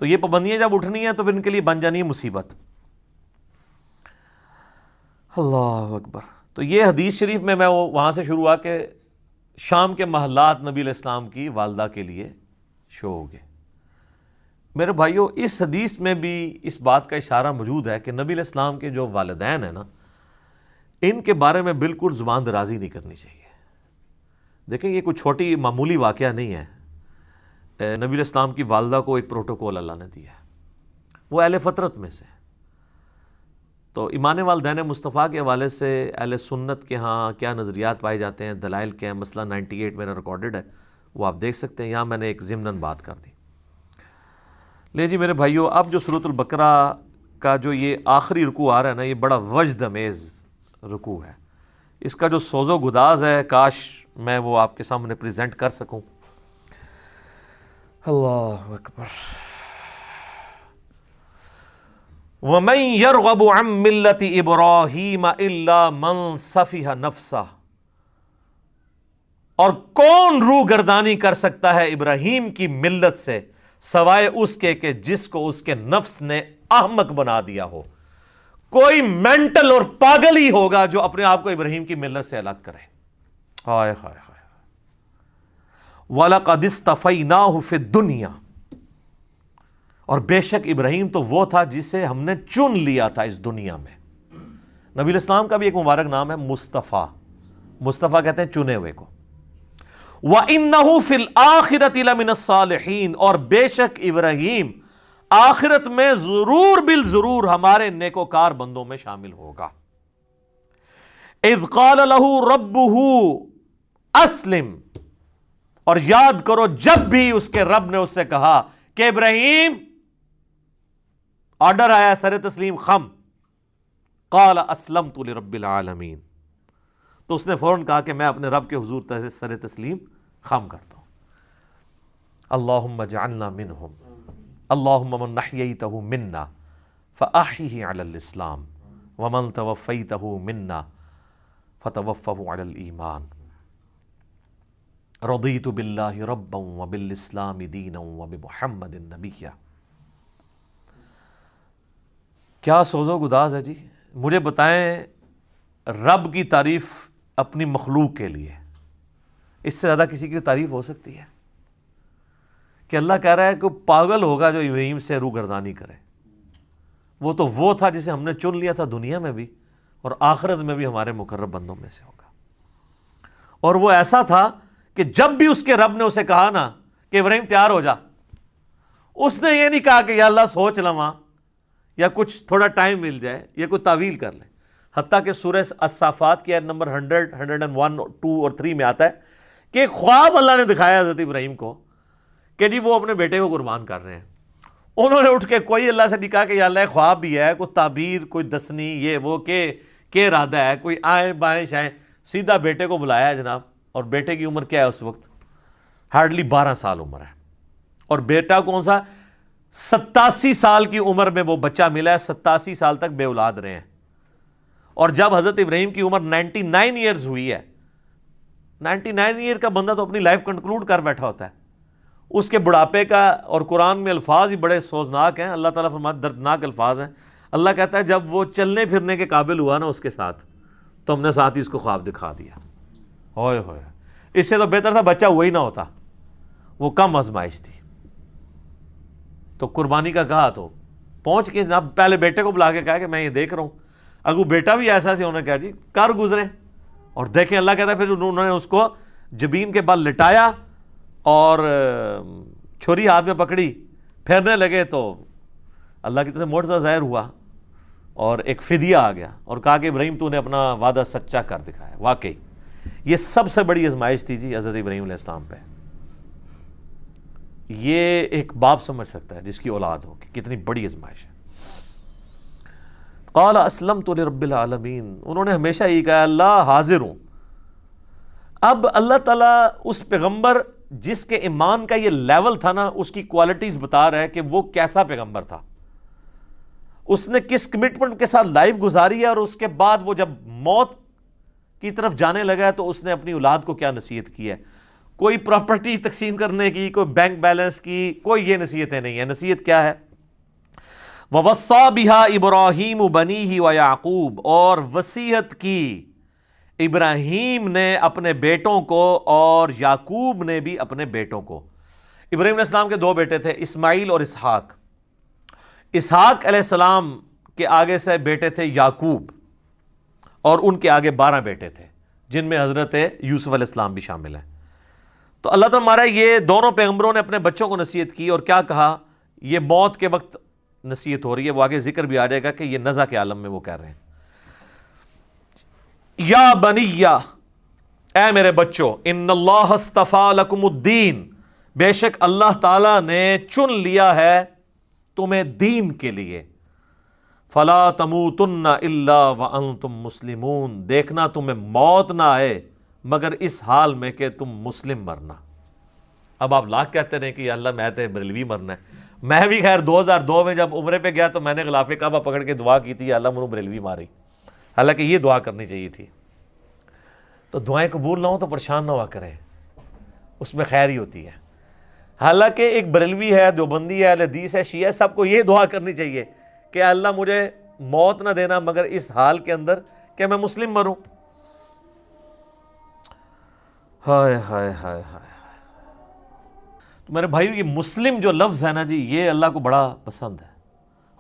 تو یہ پابندیاں جب اٹھنی ہیں تو پھر ان کے لیے بن جانی ہے مصیبت. اللہ اکبر. تو یہ حدیث شریف میں وہاں سے شروع ہوا کہ شام کے محلات نبی علیہ السلام کی والدہ کے لیے شو ہو گئے۔ میرے بھائیو، اس حدیث میں بھی اس بات کا اشارہ موجود ہے کہ نبی علیہ السلام کے جو والدین ہیں نا، ان کے بارے میں بالکل زبان درازی نہیں کرنی چاہیے۔ دیکھیں، یہ کوئی چھوٹی معمولی واقعہ نہیں ہے۔ نبی علیہ السلام کی والدہ کو ایک پروٹوکول اللہ نے دیا ہے، وہ اہل فطرت میں سے۔ تو ایمان والدین مصطفیٰ کے حوالے سے اہل سنت کے ہاں کیا نظریات پائے جاتے ہیں، دلائل کے ہیں، مسئلہ 98 میرا ریکارڈڈ ہے، وہ آپ دیکھ سکتے ہیں۔ یہاں میں نے ایک ضمناً بات کر دی۔ لے جی میرے بھائیو، اب جو سورۃ البقرہ کا جو یہ آخری رکوع آ رہا ہے نا، یہ بڑا وجد امیز رکوع ہے۔ اس کا جو سوز و گداز ہے، کاش میں وہ آپ کے سامنے پریزنٹ کر سکوں۔ اللہ اکبر۔ وَمَن يَرْغَبُ عَن مِّلَّةِ إِبْرَاهِيمَ إِلَّا مَن سَفِهَ نَفْسَهُ، اور کون روح گردانی کر سکتا ہے ابراہیم کی ملت سے سوائے اس کے کہ جس کو اس کے نفس نے احمق بنا دیا ہو۔ کوئی مینٹل اور پاگل ہی ہوگا جو اپنے آپ کو ابراہیم کی ملت سے الگ کرے۔ ہائے ہائے ہائے۔ وَلَقَدِ اصْطَفَيْنَاهُ فِي الدُّنْيَا، اور بے شک ابراہیم تو وہ تھا جسے ہم نے چن لیا تھا اس دنیا میں۔ نبی علیہ السلام کا بھی ایک مبارک نام ہے مصطفیٰ۔ مصطفیٰ کہتے ہیں چنے ہوئے کو۔ وَإِنَّهُ فِي الْآخِرَةِ لَمِنَ الصَّالِحِينَ، اور بے شک ابراہیم آخرت میں ضرور بالضرور ہمارے نیکوکار بندوں میں شامل ہوگا۔ اِذْ قَالَ لَهُ رَبُّهُ أَسْلِمْ، اور یاد کرو جب بھی اس کے رب نے اس سے کہا کہ ابراہیم، آرڈر آیا سر تسلیم خم، قال اسلمت لرب العالمین، تو اس نے فوراً کہا کہ میں اپنے رب کے حضور سر تسلیم خم کرتا ہوں۔ اللہم اجعلنا منہم، اللہم من نحییتہ منا فاحیہ علی الاسلام ومن توفیتہ منا فتوفہ علی الایمان، رضیت باللہ ربا وبالاسلام دینا وبمحمد نبیا۔ کیا سوز و گداز ہے جی۔ مجھے بتائیں، رب کی تعریف اپنی مخلوق کے لیے اس سے زیادہ کسی کی تعریف ہو سکتی ہے؟ کہ اللہ کہہ رہا ہے کہ پاگل ہوگا جو ابراہیم سے روح گردانی کرے۔ وہ تو وہ تھا جسے ہم نے چن لیا تھا دنیا میں بھی اور آخرت میں بھی ہمارے مقرب بندوں میں سے ہوگا۔ اور وہ ایسا تھا کہ جب بھی اس کے رب نے اسے کہا نا کہ ابراہیم تیار ہو جا، اس نے یہ نہیں کہا کہ یا اللہ سوچ لواں یا کچھ تھوڑا ٹائم مل جائے یا کوئی تعویل کر لے۔ حتیٰ کہ سورہ الصافات کی آیت نمبر 100، 101، 2 اور 3 میں آتا ہے کہ ایک خواب اللہ نے دکھایا حضرت ابراہیم کو کہ جی وہ اپنے بیٹے کو قربان کر رہے ہیں۔ انہوں نے اٹھ کے کوئی اللہ سے نہیں کہا کہ یا اللہ خواب بھی ہے، کوئی تعبیر، کوئی دسنی، یہ وہ کہ ارادہ ہے، کوئی آئیں بائیں شائیں، سیدھا بیٹے کو بلایا ہے جناب۔ اور بیٹے کی عمر کیا ہے اس وقت؟ ہارڈلی 12 سال عمر ہے۔ اور بیٹا کون سا؟ 87 سال کی عمر میں وہ بچہ ملا ہے، 87 سال تک بے اولاد رہے ہیں۔ اور جب حضرت ابراہیم کی عمر 99 ایئرز ہوئی ہے، 99 ایئر کا بندہ تو اپنی لائف کنکلوڈ کر بیٹھا ہوتا ہے، اس کے بڑھاپے کا، اور قرآن میں الفاظ ہی بڑے سوزناک ہیں، اللہ تعالیٰ فرماتا ہے دردناک الفاظ ہیں۔ اللہ کہتا ہے جب وہ چلنے پھرنے کے قابل ہوا نا اس کے ساتھ، تو ہم نے ساتھ ہی اس کو خواب دکھا دیا۔ ہوئے ہوئے، اس سے تو بہتر تھا بچہ ہوا ہی نہ ہوتا، وہ کم آزمائش تھی۔ تو قربانی کا کہا تو پہنچ کے جناب پہلے بیٹے کو بلا کے کہا کہ میں یہ دیکھ رہا ہوں۔ اگر بیٹا بھی ایسا سے انہوں نے کہا جی کر گزرے، اور دیکھیں اللہ کہتا ہے پھر انہوں نے اس کو جبین کے بال لٹایا اور چھری ہاتھ میں پکڑی، پھیرنے لگے تو اللہ کی طرف سے معجزہ ظاہر ہوا اور ایک فدیہ آ گیا، اور کہا کہ ابراہیم تو نے اپنا وعدہ سچا کر دکھایا۔ واقعی یہ سب سے بڑی آزمائش تھی جی حضرت ابراہیم علیہ السلام پہ۔ یہ ایک باپ سمجھ سکتا ہے جس کی اولاد ہو کہ کتنی بڑی آزمائش ہے۔ قال اسلمت لرب العالمین، انہوں نے ہمیشہ یہ کہا اللہ حاضر ہوں۔ اب اللہ تعالیٰ اس پیغمبر جس کے ایمان کا یہ لیول تھا نا، اس کی کوالٹیز بتا رہا ہے کہ وہ کیسا پیغمبر تھا، اس نے کس کمٹمنٹ کے ساتھ لائف گزاری ہے، اور اس کے بعد وہ جب موت کی طرف جانے لگا ہے تو اس نے اپنی اولاد کو کیا نصیحت کی ہے۔ کوئی پراپرٹی تقسیم کرنے کی، کوئی بینک بیلنس کی، کوئی یہ نصیحتیں نہیں ہیں۔ نصیحت کیا ہے؟ وَوَصَّى بِهَا إِبْرَاهِيمُ بَنِيهِ وَيَعْقُوبُ، اور وصیت کی ابراہیم نے اپنے بیٹوں کو اور یعقوب نے بھی اپنے بیٹوں کو. ابراہیم علیہ السلام کے دو بیٹے تھے، اسماعیل اور اسحاق. اسحاق علیہ السلام کے آگے سے بیٹے تھے یعقوب، اور ان کے آگے 12 بیٹے تھے جن میں حضرت یوسف علیہ السلام بھی شامل ہیں. تو اللہ تعالیٰ ہمارا یہ دونوں پیغمبروں نے اپنے بچوں کو نصیحت کی، اور کیا کہا؟ یہ موت کے وقت نصیحت ہو رہی ہے، وہ آگے ذکر بھی آ جائے گا کہ یہ نزع کے عالم میں وہ کہہ رہے ہیں. یا بنی، اے میرے بچوں، ان اللہ اصطفیٰ لکم الدین، بے شک اللہ تعالیٰ نے چن لیا ہے تمہیں دین کے لیے. فلا تموتن الا وانتم مسلمون، دیکھنا تمہیں موت نہ آئے مگر اس حال میں کہ تم مسلم مرنا. اب آپ لاکھ کہتے رہے کہ یا اللہ میں تو بریلوی مرنا ہے. میں بھی خیر 2002 میں جب عمرے پہ گیا تو میں نے غلاف کعبہ پکڑ کے دعا کی تھی، یا اللہ منو بریلوی ماری. حالانکہ یہ دعا کرنی چاہیے تھی. تو دعائیں قبول نہ ہوں تو پریشان نہ ہوا کریں، اس میں خیر ہی ہوتی ہے. حالانکہ ایک بریلوی ہے، دیوبندی ہے، اہل حدیث ہے، شیعہ ہے، سب کو یہ دعا کرنی چاہیے کہ اللہ مجھے موت نہ دینا مگر اس حال کے اندر کہ میں مسلم مروں. ہائے ہائے ہائے ہائے. تو میرے بھائیو، یہ مسلم جو لفظ ہے نا جی، یہ اللہ کو بڑا پسند ہے.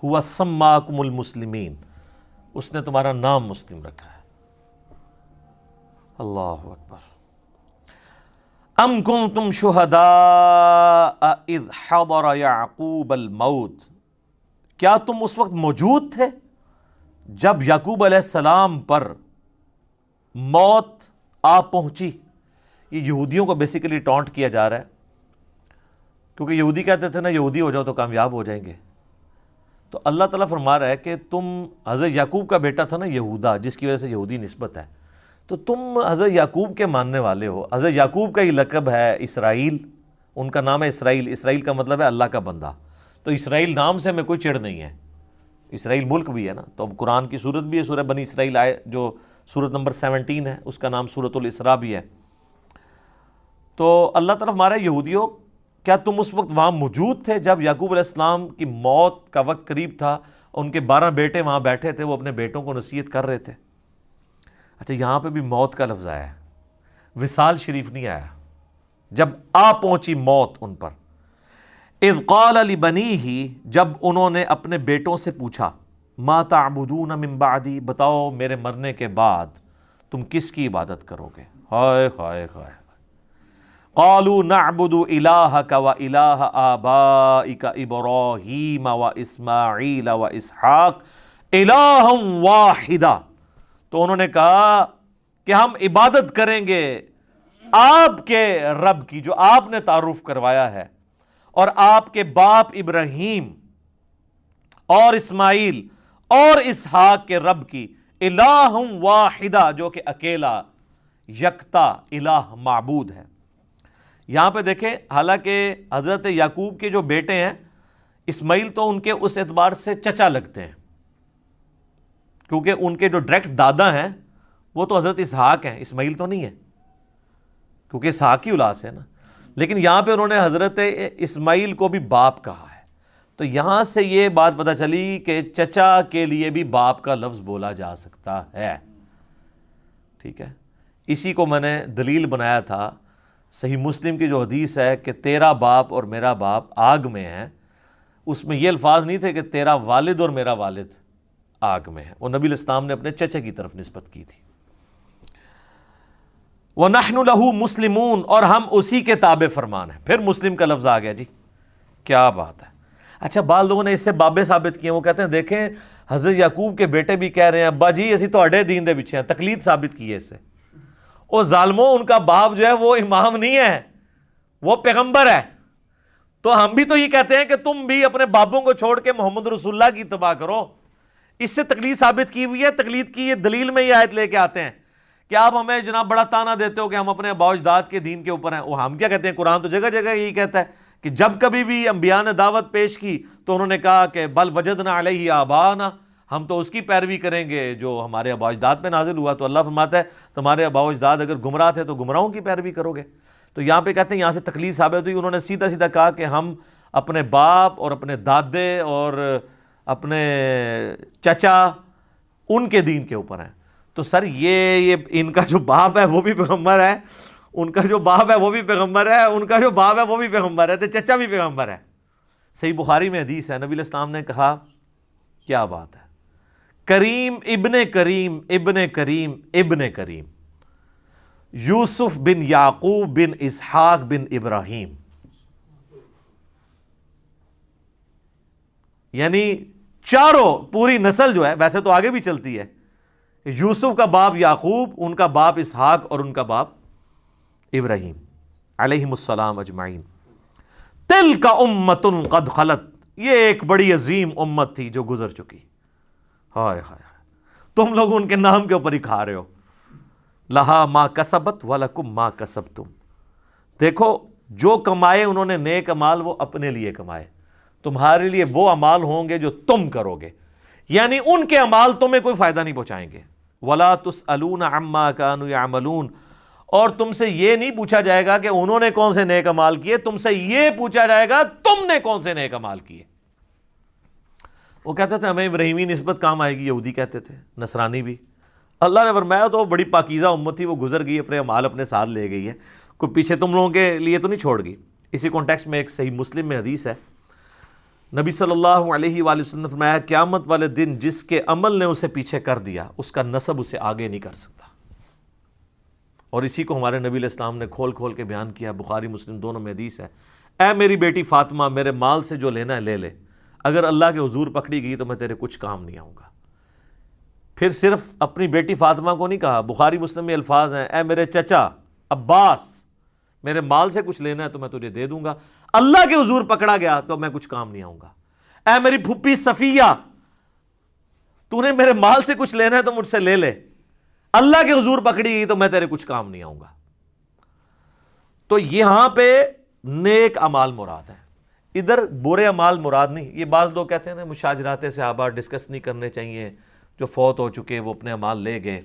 ہوا سماکم المسلمین، اس نے تمہارا نام مسلم رکھا ہے. اللہ اکبر. ام کنتم شہداء اذ حضر یعقوب الموت، کیا تم اس وقت موجود تھے جب یعقوب علیہ السلام پر موت آ پہنچی؟ یہ یہودیوں کو بیسیکلی ٹونٹ کیا جا رہا ہے، کیونکہ یہودی کہتے تھے نا یہودی ہو جاؤ تو کامیاب ہو جائیں گے. تو اللہ تعالیٰ فرما رہا ہے کہ تم حضرت یعقوب کا بیٹا تھا نا یہودا، جس کی وجہ سے یہودی نسبت ہے، تو تم حضرت یعقوب کے ماننے والے ہو. حضرت یعقوب کا یہ لقب ہے اسرائیل، ان کا نام ہے اسرائیل. اسرائیل کا مطلب ہے اللہ کا بندہ. تو اسرائیل نام سے ہمیں کوئی چڑ نہیں ہے، اسرائیل ملک بھی ہے نا. تو اب قرآن کی صورت بھی ہے، سورہ بنی اسرائیل آئے جو سورت نمبر 17 ہے، اس کا نام سورۃ الاسراء بھی ہے. تو اللہ تعالیٰ ہمارا یہودیوں، کیا تم اس وقت وہاں موجود تھے جب یعقوب علیہ السلام کی موت کا وقت قریب تھا؟ ان کے 12 بیٹے وہاں بیٹھے تھے، وہ اپنے بیٹوں کو نصیحت کر رہے تھے. اچھا، یہاں پہ بھی موت کا لفظ آیا ہے، وصال شریف نہیں آیا. جب آ پہنچی موت ان پر. اذ قال لبنیہ، جب انہوں نے اپنے بیٹوں سے پوچھا، ما تعبدون من بعدی، بتاؤ میرے مرنے کے بعد تم کس کی عبادت کرو گے؟ ہائے ہائے ہائے. قالوا نعبد الہک و الہ آبائک ابراہیم و اسماعیل و اسحاق الہا واحدا. تو انہوں نے کہا کہ ہم عبادت کریں گے آپ کے رب کی، جو آپ نے تعارف کروایا ہے، اور آپ کے باپ ابراہیم اور اسماعیل اور اسحاق کے رب کی، الہ واحدہ، جو کہ اکیلا یکتا الہ معبود ہے. یہاں پہ دیکھیں، حالانکہ حضرت یعقوب کے جو بیٹے ہیں، اسماعیل تو ان کے اس اعتبار سے چچا لگتے ہیں، کیونکہ ان کے جو ڈائریکٹ دادا ہیں وہ تو حضرت اسحاق ہیں، اسماعیل تو نہیں ہے، کیونکہ اسحاق کی اولاد سے نا. لیکن یہاں پہ انہوں نے حضرت اسماعیل کو بھی باپ کہا ہے. تو یہاں سے یہ بات پتہ چلی کہ چچا کے لیے بھی باپ کا لفظ بولا جا سکتا ہے. ٹھیک ہے، اسی کو میں نے دلیل بنایا تھا. صحیح مسلم کی جو حدیث ہے کہ تیرا باپ اور میرا باپ آگ میں ہے، اس میں یہ الفاظ نہیں تھے کہ تیرا والد اور میرا والد آگ میں ہے. وہ نبی علیہ السلام نے اپنے چچا کی طرف نسبت کی تھی. وَنَحْنُ لَهُ مُسْلِمُونَ، اور ہم اسی کے تابع فرمان ہیں. پھر مسلم کا لفظ آ گیا جی، کیا بات ہے. اچھا، بعض لوگوں نے اس سے بابے ثابت کیے. وہ کہتے ہیں دیکھیں حضرت یعقوب کے بیٹے بھی کہہ رہے ہیں ابا جی اسی تہاڈے دین دے پیچھے ہیں، تقلید ثابت کی ہے اس سے. او ظالموں، ان کا باپ جو ہے وہ امام نہیں ہے، وہ پیغمبر ہے. تو ہم بھی تو یہ کہتے ہیں کہ تم بھی اپنے باپوں کو چھوڑ کے محمد رسول اللہ کی اتباع کرو. اس سے تقلید ثابت کی ہوئی ہے. تقلید کی یہ دلیل میں یہ آیت لے کے آتے ہیں کہ آپ ہمیں جناب بڑا تانا دیتے ہو کہ ہم اپنے آباء و اجداد کے دین کے اوپر ہیں. وہ ہم کیا کہتے ہیں، قرآن تو جگہ جگہ یہی کہتا ہے کہ جب کبھی بھی انبیاء نے دعوت پیش کی تو انہوں نے کہا کہ بل وجدنا علیہ آباءنا، ہم تو اس کی پیروی کریں گے جو ہمارے آباء و اجداد پہ نازل ہوا. تو اللہ فرماتا ہے تمہارے آباء و اجداد اگر گمراہ تھے تو گمراہوں کی پیروی کرو گے. تو یہاں پہ کہتے ہیں یہاں سے تقلید ثابت ہوئی. انہوں نے سیدھا سیدھا کہا کہ ہم اپنے باپ اور اپنے دادے اور اپنے چچا ان کے دین کے اوپر ہیں. تو سر یہ ان کا جو باپ ہے وہ بھی پیغمبر ہے، ان کا جو باپ ہے وہ بھی پیغمبر ہے، ان کا جو باپ ہے وہ بھی پیغمبر ہے، تو چچا بھی پیغمبر ہے۔ صحیح بخاری میں حدیث ہے، نبی علیہ السلام نے کہا، کیا بات ہے، کریم ابن کریم ابن کریم ابن کریم، یوسف بن یعقوب بن اسحاق بن ابراہیم، یعنی چاروں پوری نسل جو ہے، ویسے تو آگے بھی چلتی ہے، یوسف کا باپ یعقوب، ان کا باپ اسحاق اور ان کا باپ ابراہیم علیہم السلام اجمعین۔ تلک امۃ قد خلت، یہ ایک بڑی عظیم امت تھی جو گزر چکی، ہائے ہائے، تم لوگ ان کے نام کے اوپر ہی کھا رہے ہو۔ لہا ما کسبت ولکم ما کسبتم، دیکھو جو کمائے انہوں نے نیک اعمال وہ اپنے لیے کمائے، تمہارے لیے وہ اعمال ہوں گے جو تم کرو گے، یعنی ان کے اعمال تمہیں کوئی فائدہ نہیں پہنچائیں گے۔ ولا تسألون عما كانوا يعملون، اور تم سے یہ نہیں پوچھا جائے گا کہ انہوں نے کون سے نیک اعمال کیے، تم سے یہ پوچھا جائے گا تم نے کون سے نیک اعمال کیے۔ وہ کہتے تھے ہمیں ابراہیمی نسبت کام آئے گی، یہودی کہتے تھے، نصرانی بھی۔ اللہ نے فرمایا تو بڑی پاکیزہ امت تھی، وہ گزر گئی، اپنے اعمال اپنے ساتھ لے گئی ہے، کوئی پیچھے تم لوگوں کے لیے تو نہیں چھوڑ گئی۔ اسی کانٹیکسٹ میں ایک صحیح مسلم میں حدیث ہے، نبی صلی اللہ علیہ وآلہ وسلم نے فرمایا قیامت والے دن جس کے عمل نے اسے پیچھے کر دیا اس کا نسب اسے آگے نہیں کر سکتا۔ اور اسی کو ہمارے نبی علیہ السلام نے کھول کھول کے بیان کیا، بخاری مسلم دونوں میں حدیث ہے، اے میری بیٹی فاطمہ، میرے مال سے جو لینا ہے لے لے، اگر اللہ کے حضور پکڑی گئی تو میں تیرے کچھ کام نہیں آؤں گا۔ پھر صرف اپنی بیٹی فاطمہ کو نہیں کہا، بخاری مسلم میں الفاظ ہیں، اے میرے چچا عباس، میرے مال سے کچھ لینا ہے تو میں تجھے دے دوں گا، اللہ کے حضور پکڑا گیا تو میں کچھ کام نہیں آؤں گا۔ اے میری پھپھی صفیہ، تو نے میرے مال سے کچھ لینا ہے تو مجھ سے لے لے، اللہ کے حضور پکڑی گئی تو میں تیرے کچھ کام نہیں آؤں گا۔ تو یہاں پہ نیک اعمال مراد ہیں، ادھر برے اعمال مراد نہیں۔ یہ بعض لوگ کہتے ہیں نا مشاجرات صحابہ ڈسکس نہیں کرنے چاہیے، جو فوت ہو چکے وہ اپنے اعمال لے گئے،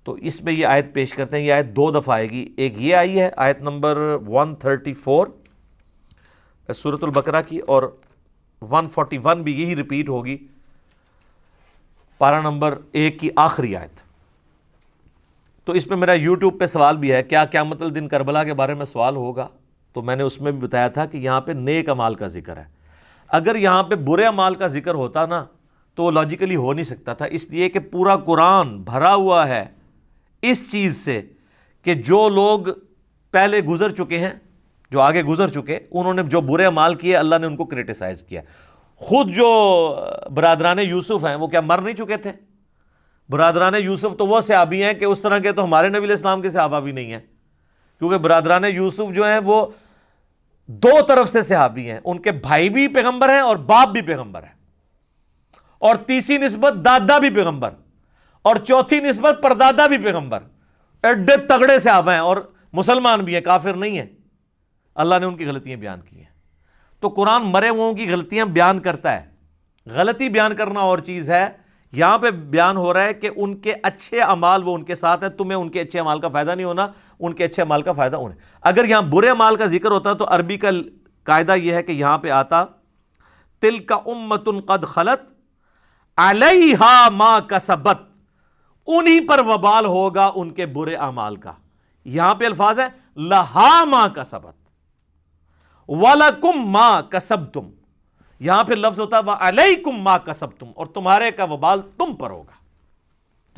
تو اس میں یہ آیت پیش کرتے ہیں۔ یہ آیت دو دفعہ آئے گی، ایک یہ آئی ہے آیت نمبر 134 سورۃ البقرہ کی، اور 141 بھی یہی ریپیٹ ہوگی، پارہ نمبر 1 کی آخری آیت۔ تو اس میں میرا یوٹیوب پہ سوال بھی ہے، کیا قیامت الدن کربلا کے بارے میں سوال ہوگا؟ تو میں نے اس میں بھی بتایا تھا کہ یہاں پہ نیک اعمال کا ذکر ہے، اگر یہاں پہ برے اعمال کا ذکر ہوتا نا تو وہ لاجیکلی ہو نہیں سکتا تھا، اس لیے کہ پورا قرآن بھرا ہوا ہے اس چیز سے کہ جو لوگ پہلے گزر چکے ہیں، جو آگے گزر چکے، انہوں نے جو برے اعمال کیے اللہ نے ان کو کرٹیسائز کیا۔ خود جو برادران یوسف ہیں وہ کیا مر نہیں چکے تھے؟ برادران یوسف تو وہ صحابی ہیں کہ اس طرح کے تو ہمارے نبی علیہ السلام کے صحابہ بھی نہیں ہیں، کیونکہ برادران یوسف جو ہیں وہ دو طرف سے صحابی ہیں، ان کے بھائی بھی پیغمبر ہیں اور باپ بھی پیغمبر ہیں، اور تیسری نسبت دادا بھی پیغمبر، اور چوتھی نسبت پردادا بھی پیغمبر، ایڈے تگڑے صحابہ ہیں، اور مسلمان بھی ہیں، کافر نہیں ہیں۔ اللہ نے ان کی غلطیاں بیان کی ہیں۔ تو قرآن مرے ہوئوں کی غلطیاں بیان کرتا ہے، غلطی بیان کرنا اور چیز ہے، یہاں پہ بیان ہو رہا ہے کہ ان کے اچھے اعمال وہ ان کے ساتھ ہیں، تمہیں ان کے اچھے اعمال کا فائدہ نہیں ہونا، ان کے اچھے اعمال کا فائدہ انہیں۔ اگر یہاں برے اعمال کا ذکر ہوتا تو عربی کا قاعدہ یہ ہے کہ یہاں پہ آتا تلک امۃ قد خلت علیہا ما کسبت، انہی پر وبال ہوگا ان کے برے اعمال کا۔ یہاں پہ الفاظ ہے لہا ما کسبت وَلَكُمْ مَا كَسَبْتُمْ، یہاں پہ لفظ ہوتا ہے وَعَلَيْكُمْ مَا كَسَبْتُمْ، اور تمہارے کا وبال تم پر ہوگا۔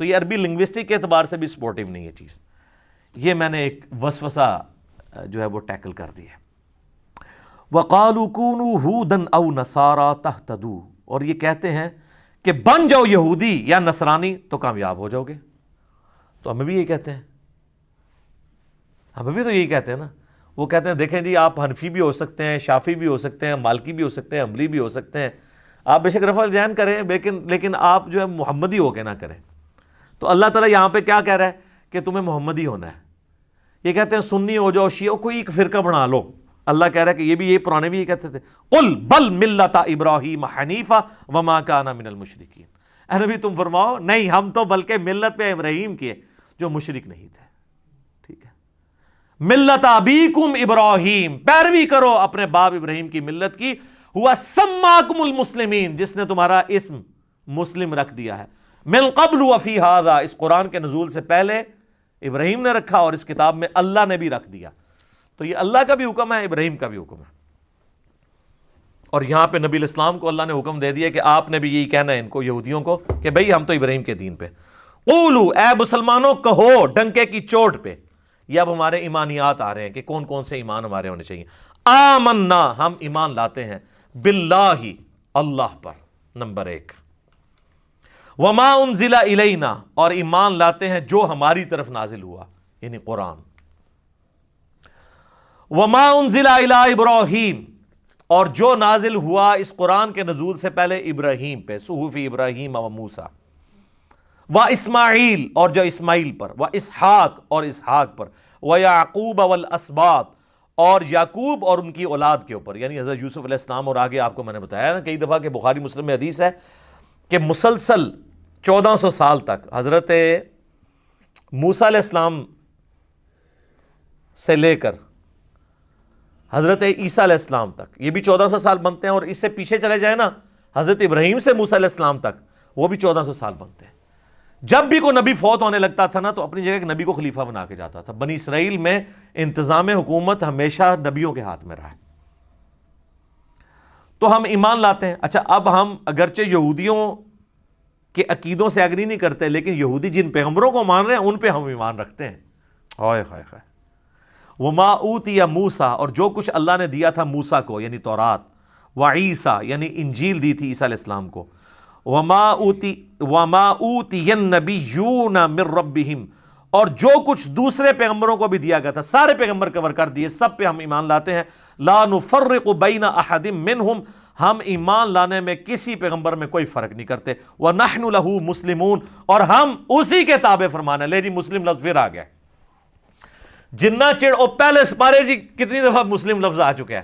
تو یہ عربی لنگوسٹک کے اعتبار سے بھی سپورٹیو نہیں ہے چیز، یہ میں نے ایک وسوسہ جو ہے وہ ٹیکل کر دیا۔ وَقَالُوا كُونُوا هُودًا أَوْ نَصَارَىٰ تَهْتَدُوا، اور یہ کہتے ہیں کہ بن جاؤ یہودی یا نصرانی تو کامیاب ہو جاؤ گے۔ تو ہمیں بھی یہی کہتے ہیں، ہمیں بھی تو یہی کہتے ہیں نا۔ وہ کہتے ہیں دیکھیں جی آپ حنفی بھی ہو سکتے ہیں، شافی بھی ہو سکتے ہیں، مالکی بھی ہو سکتے ہیں، حنبلی بھی ہو سکتے ہیں، آپ بے شک رفع الذہن کریں، لیکن آپ جو ہے محمدی ہو کے نہ کریں۔ تو اللہ تعالیٰ یہاں پہ کیا کہہ رہا ہے کہ تمہیں محمدی ہونا ہے۔ یہ کہتے ہیں سنی ہو جاؤ، شیعہ، کوئی ایک فرقہ بنا لو۔ اللہ کہہ رہا ہے کہ یہ بھی، یہ پرانے بھی یہ کہتے تھے، قل بل ملۃ ابراہیم حنیفا وما کان من المشرکین، اے نبی تم فرماؤ نہیں، ہم تو بلکہ ملت پہ ابراہیم کے جو مشرک نہیں تھے۔ ٹھیک ہے، ملت ابیکم ابراہیم، پیروی کرو اپنے باپ ابراہیم کی ملت کی، ہوا سماکم المسلمین، جس نے تمہارا اسم مسلم رکھ دیا ہے۔ من قبل وفی ھذا، اس قرآن کے نزول سے پہلے ابراہیم نے رکھا اور اس کتاب میں اللہ نے بھی رکھ دیا۔ تو یہ اللہ کا بھی حکم ہے، ابراہیم کا بھی حکم ہے۔ اور یہاں پہ نبی الاسلام کو اللہ نے حکم دے دیا کہ آپ نے بھی یہی کہنا ہے ان کو، یہودیوں کو، کہ بھئی ہم تو ابراہیم کے دین پہ۔ قولو، اے مسلمانوں کہو ڈنکے کی چوٹ پہ، یہ اب ہمارے ایمانیات آ رہے ہیں کہ کون کون سے ایمان ہمارے ہونے چاہیے۔ آمنا، ہم ایمان لاتے ہیں، باللہ، اللہ پر، نمبر 1، وما انزل الینا، اور ایمان لاتے ہیں جو ہماری طرف نازل ہوا، یعنی قرآن، وما انزل الی ابراہیم، اور جو نازل ہوا اس قرآن کے نزول سے پہلے ابراہیم پہ، صحف ابراہیم و موسیٰ، و اسماعیل، اور جو اسماعیل پر، و اسحاق، اور اسحاق پر، و یعقوب والاسباط، اور یعقوب اور ان کی اولاد کے اوپر، یعنی حضرت یوسف علیہ السلام۔ اور آگے آپ کو میں نے بتایا نا کئی دفعہ کہ بخاری مسلم میں حدیث ہے کہ مسلسل 1400 سال تک حضرت موسیٰ علیہ السلام سے لے کر حضرت عیسیٰ علیہ السلام تک، یہ بھی 1400 سال بنتے ہیں، اور اس سے پیچھے چلے جائیں نا حضرت ابراہیم سے موسیٰ علیہ السلام تک، وہ بھی 1400 سال بنتے ہیں۔ جب بھی کوئی نبی فوت ہونے لگتا تھا نا تو اپنی جگہ ایک نبی کو خلیفہ بنا کے جاتا تھا۔ بنی اسرائیل میں انتظام حکومت ہمیشہ نبیوں کے ہاتھ میں رہا ہے۔ تو ہم ایمان لاتے ہیں۔ اچھا، اب ہم اگرچہ یہودیوں کے عقیدوں سے اگری نہیں کرتے، لیکن یہودی جن پیغمبروں کو مان رہے ہیں ان پہ ہم ایمان رکھتے ہیں۔ ہائے ہائے ہائے۔ وما اوتی موسیٰ، اور جو کچھ اللہ نے دیا تھا موسیٰ کو، یعنی تورات، وعیسیٰ، یعنی انجیل دی تھی عیسیٰ علیہ السلام کو، وما اوتی النبیون من ربہم، اور جو کچھ دوسرے پیغمبروں کو بھی دیا گیا تھا، سارے پیغمبر کور کر دیے، سب پہ ہم ایمان لاتے ہیں۔ لا نفرق بین احد منہم، ہم ایمان لانے میں کسی پیغمبر میں کوئی فرق نہیں کرتے۔ وَنَحْنُ لَهُ مُسْلِمُونَ، اور ہم اسی کے تابع فرمانا۔ لے جی مسلم لفظ پھر آ گیا، جنہ چڑ او پہلے سپارے جی کتنی دفعہ مسلم لفظ آ چکا ہے،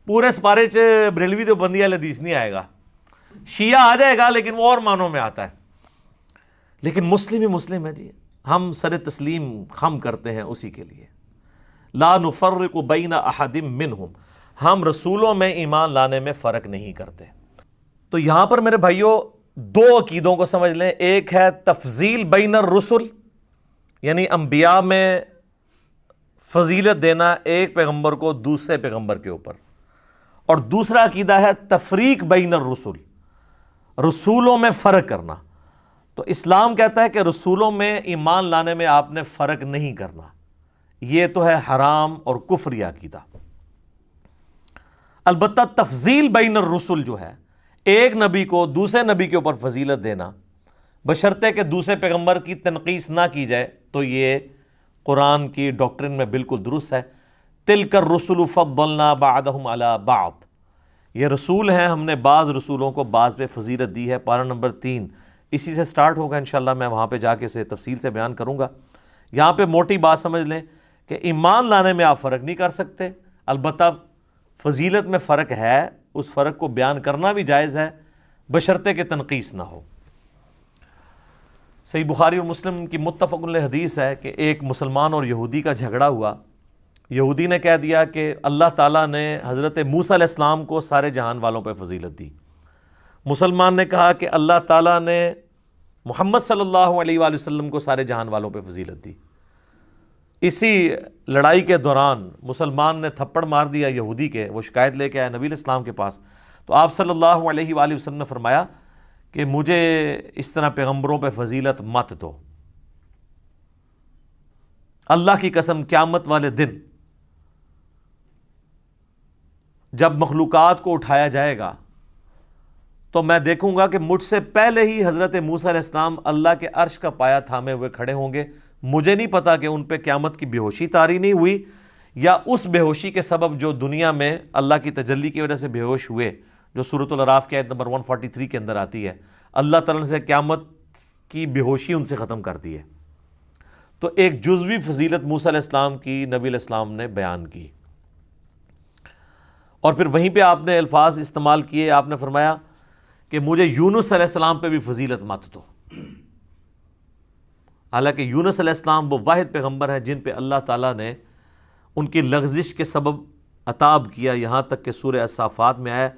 پورے سپارے چ بریلوی تو بندی والے حدیث نہیں آئے گا، شیعہ آ جائے گا لیکن وہ اور معنوں میں آتا ہے، لیکن مسلم ہی مسلم ہے جی، ہم سر تسلیم خم کرتے ہیں اسی کے لیے۔ لا نفرق بین احد منہم، ہم رسولوں میں ایمان لانے میں فرق نہیں کرتے۔ تو یہاں پر میرے بھائیوں دو عقیدوں کو سمجھ لیں، ایک ہے تفضیل بین الرسل، یعنی انبیاء میں فضیلت دینا ایک پیغمبر کو دوسرے پیغمبر کے اوپر، اور دوسرا عقیدہ ہے تفریق بین الرسل، رسولوں میں فرق کرنا۔ تو اسلام کہتا ہے کہ رسولوں میں ایمان لانے میں آپ نے فرق نہیں کرنا، یہ تو ہے حرام اور کفری عقیدہ۔ البتہ تفضیل بین الرسل جو ہے، ایک نبی کو دوسرے نبی کے اوپر فضیلت دینا بشرطے کہ دوسرے پیغمبر کی تنقیص نہ کی جائے، تو یہ قرآن کی ڈاکٹرن میں بالکل درست ہے۔ تِلْكَ الرُّسُلُ فَضَّلْنَا بَعْضَهُمْ عَلَى بَعْضٍ، یہ رسول ہیں، ہم نے بعض رسولوں کو بعض پہ فضیلت دی ہے۔ پارہ نمبر 3 اسی سے سٹارٹ ہوگا انشاءاللہ، میں وہاں پہ جا کے اسے تفصیل سے بیان کروں گا۔ یہاں پہ موٹی بات سمجھ لیں کہ ایمان لانے میں آپ فرق نہیں کر سکتے، البتہ فضیلت میں فرق ہے، اس فرق کو بیان کرنا بھی جائز ہے بشرطے کہ تنقیص نہ ہو۔ صحیح بخاری اور مسلم کی متفق علیہ حدیث ہے کہ ایک مسلمان اور یہودی کا جھگڑا ہوا۔ یہودی نے کہہ دیا کہ اللہ تعالیٰ نے حضرت موسیٰ علیہ السلام کو سارے جہان والوں پہ فضیلت دی۔ مسلمان نے کہا کہ اللہ تعالیٰ نے محمد صلی اللہ علیہ وآلہ وسلم کو سارے جہان والوں پہ فضیلت دی۔ اسی لڑائی کے دوران مسلمان نے تھپڑ مار دیا یہودی کے، وہ شکایت لے کے آیا نبی علیہ السلام کے پاس، تو آپ صلی اللہ علیہ وآلہ وسلم نے فرمایا کہ مجھے اس طرح پیغمبروں پہ فضیلت مت دو، اللہ کی قسم قیامت والے دن جب مخلوقات کو اٹھایا جائے گا تو میں دیکھوں گا کہ مجھ سے پہلے ہی حضرت موسیٰ علیہ السلام اللہ کے عرش کا پایہ تھامے ہوئے کھڑے ہوں گے۔ مجھے نہیں پتا کہ ان پہ قیامت کی بے ہوشی طاری نہیں ہوئی، یا اس بے ہوشی کے سبب جو دنیا میں اللہ کی تجلی کی وجہ سے بے ہوش ہوئے، جو سورۃ الاعراف کی آیت نمبر 143 کے اندر آتی ہے، اللہ تعالیٰ نے قیامت کی بے ہوشی ان سے ختم کر دی ہے۔ تو ایک جزوی فضیلت موسیٰ علیہ السلام کی نبی علیہ السلام نے بیان کی، اور پھر وہیں پہ آپ نے الفاظ استعمال کیے، آپ نے فرمایا کہ مجھے یونس علیہ السلام پہ بھی فضیلت مت دو۔ حالانکہ یونس علیہ السلام وہ واحد پیغمبر ہیں جن پہ اللہ تعالیٰ نے ان کی لغزش کے سبب عطاب کیا، یہاں تک کہ سورہ الصافات میں آیا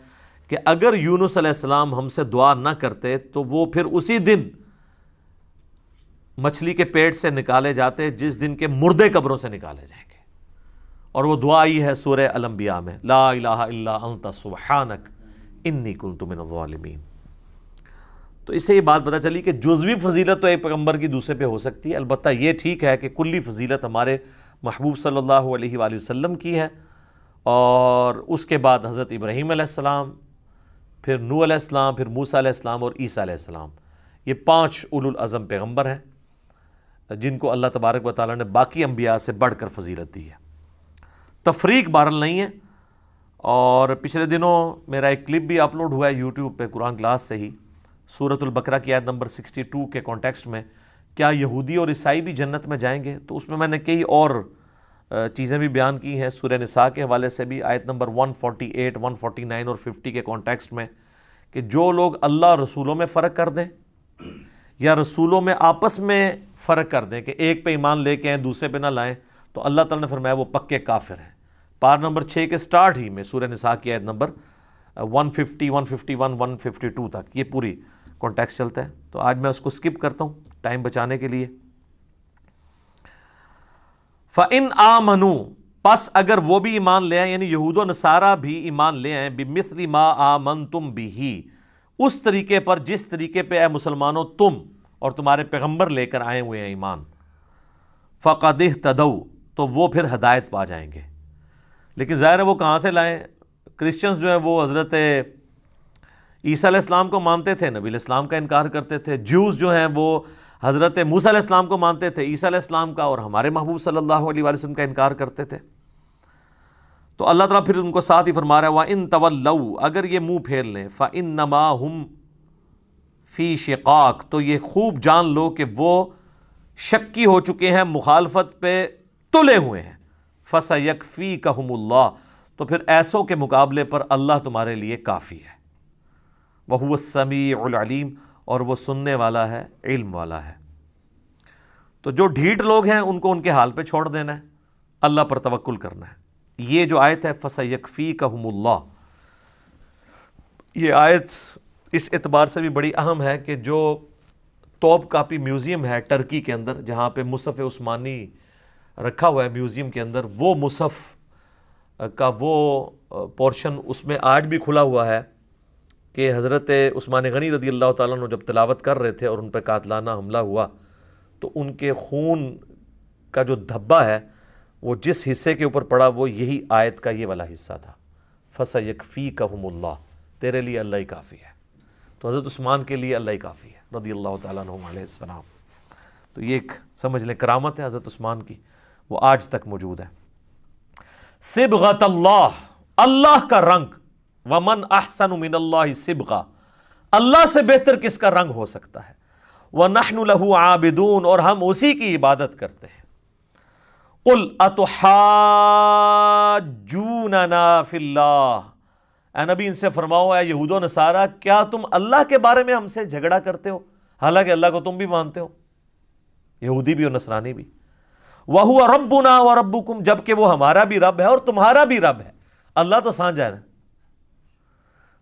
کہ اگر یونس علیہ السلام ہم سے دعا نہ کرتے تو وہ پھر اسی دن مچھلی کے پیٹ سے نکالے جاتے جس دن کے مردے قبروں سے نکالے جائیں گے. اور وہ دعا آئی ہے سورہ الانبیاء میں، لا الہ الا انت سبحانک انی کنت من الظالمین. تو اس سے یہ بات پتہ چلی کہ جزوی فضیلت تو ایک پیغمبر کی دوسرے پہ ہو سکتی ہے، البتہ یہ ٹھیک ہے کہ کلی فضیلت ہمارے محبوب صلی اللہ علیہ وآلہ وسلم کی ہے. اور اس کے بعد حضرت ابراہیم علیہ السلام، پھر نوح علیہ السلام، پھر موسیٰ علیہ السلام اور عیسیٰ علیہ السلام، یہ 5 اولو العزم پیغمبر ہیں جن کو اللہ تبارک و تعالیٰ نے باقی انبیاء سے بڑھ کر فضیلت دی ہے. تفریق بہرحال نہیں ہے. اور پچھلے دنوں میرا ایک کلپ بھی اپلوڈ ہوا ہے یوٹیوب پہ قرآن کلاس سے ہی، سورۃ البقرہ کی آیت نمبر 62 کے کانٹیکسٹ میں، کیا یہودی اور عیسائی بھی جنت میں جائیں گے؟ تو اس میں نے کئی اور چیزیں بھی بیان کی ہیں سورہ نساء کے حوالے سے بھی، آیت نمبر 148، 149 اور 50 کے کانٹیکسٹ میں، کہ جو لوگ اللہ رسولوں میں فرق کر دیں یا رسولوں میں آپس میں فرق کر دیں کہ ایک پہ ایمان لے کے آئیں دوسرے پہ نہ لائیں، تو اللہ تعالیٰ نے فرمایا وہ پکے کافر ہیں. پار نمبر 6 کے سٹارٹ ہی میں سورہ نساء کی آیت نمبر 150، 151، 152 تک یہ پوری کانٹیکسٹ چلتا ہے. تو آج میں اس کو سکپ کرتا ہوں ٹائم بچانے کے لیے. فَإِنْ آمَنُوا، پس اگر وہ بھی ایمان لے آئیں، یعنی یہود و نصارہ بھی ایمان لے آئیں، بِمِثْلِ مَا آمَنْتُمْ بِهِ، اس طریقے پر جس طریقے پہ اے مسلمانوں تم اور تمہارے پیغمبر لے کر آئے ہوئے ہیں ایمان، فَقَدِ اهْتَدَوْا، تو وہ پھر ہدایت پا جائیں گے. لیکن ظاہر ہے وہ کہاں سے لائیں؟ کرسچنز جو ہیں وہ حضرت عیسیٰ علیہ السلام کو مانتے تھے، نبی علیہ السلام کا انکار کرتے تھے. جیوز جو ہیں وہ حضرت موسیٰ علیہ السلام کو مانتے تھے، عیسیٰ علیہ السلام کا اور ہمارے محبوب صلی اللہ علیہ وآلہ وسلم کا انکار کرتے تھے. تو اللہ تعالیٰ پھر ان کو ساتھ ہی فرما رہا ہے وَإِن تَوَلَّوْا، اگر یہ منہ پھیر لیں، فَإِنَّمَا هُمْ فِي شِقَاقٍ، تو یہ خوب جان لو کہ وہ شکی ہو چکے ہیں، مخالفت پہ تلے ہوئے ہیں. فَسَيَكْفِيكَهُمُ اللَّهُ، تو پھر ایسوں کے مقابلے پر اللہ تمہارے لیے کافی ہے. وَهُوَ السَّمِيعُ الْعَلِيمُ، اور وہ سننے والا ہے، علم والا ہے. تو جو ڈھیٹ لوگ ہیں ان کو ان کے حال پہ چھوڑ دینا ہے، اللہ پر توکل کرنا ہے. یہ جو آیت ہے فَسَيَكْفِيكَهُمُ اللَّهُ، یہ آیت اس اعتبار سے بھی بڑی اہم ہے کہ جو توپ کاپی میوزیم ہے ٹرکی کے اندر، جہاں پہ مصحف عثمانی رکھا ہوا ہے میوزیم کے اندر، وہ مصحف کا وہ پورشن اس میں آج بھی کھلا ہوا ہے کہ حضرت عثمان غنی رضی اللہ تعالیٰ عنہ جب تلاوت کر رہے تھے اور ان پہ قاتلانہ حملہ ہوا تو ان کے خون کا جو دھبا ہے وہ جس حصے کے اوپر پڑا وہ یہی آیت کا یہ والا حصہ تھا، فَسَيَكْفِيكَهُمُ اللَّهُ، تیرے لیے اللہ ہی کافی ہے. تو حضرت عثمان کے لیے اللہ ہی کافی ہے رضی اللہ تعالیٰ عنہ علیہ السلام. تو یہ ایک سمجھ لیں کرامت ہے حضرت عثمان کی، وہ آج تک موجود ہے. صبغۃ اللہ، اللہ کا رنگ، ومن احسن من اللہ صبغہ، اللہ سے بہتر کس کا رنگ ہو سکتا ہے. وَنَحْنُ لَهُ عَابِدُونَ، اور ہم اسی کی عبادت کرتے ہیں. قُلْ أَتُحَاجُّونَنَا فِي اللَّهِ، اے نبی ان سے فرماؤ اے یہود و نصارہ، کیا تم اللہ کے بارے میں ہم سے جھگڑا کرتے ہو حالانکہ اللہ کو تم بھی مانتے ہو، یہودی بھی اور نصرانی بھی. وَهُوَ رَبُّنَا وَرَبُّكُمْ، جبکہ وہ ہمارا بھی رب ہے اور تمہارا بھی رب ہے. اللہ تو سانجھا ہے.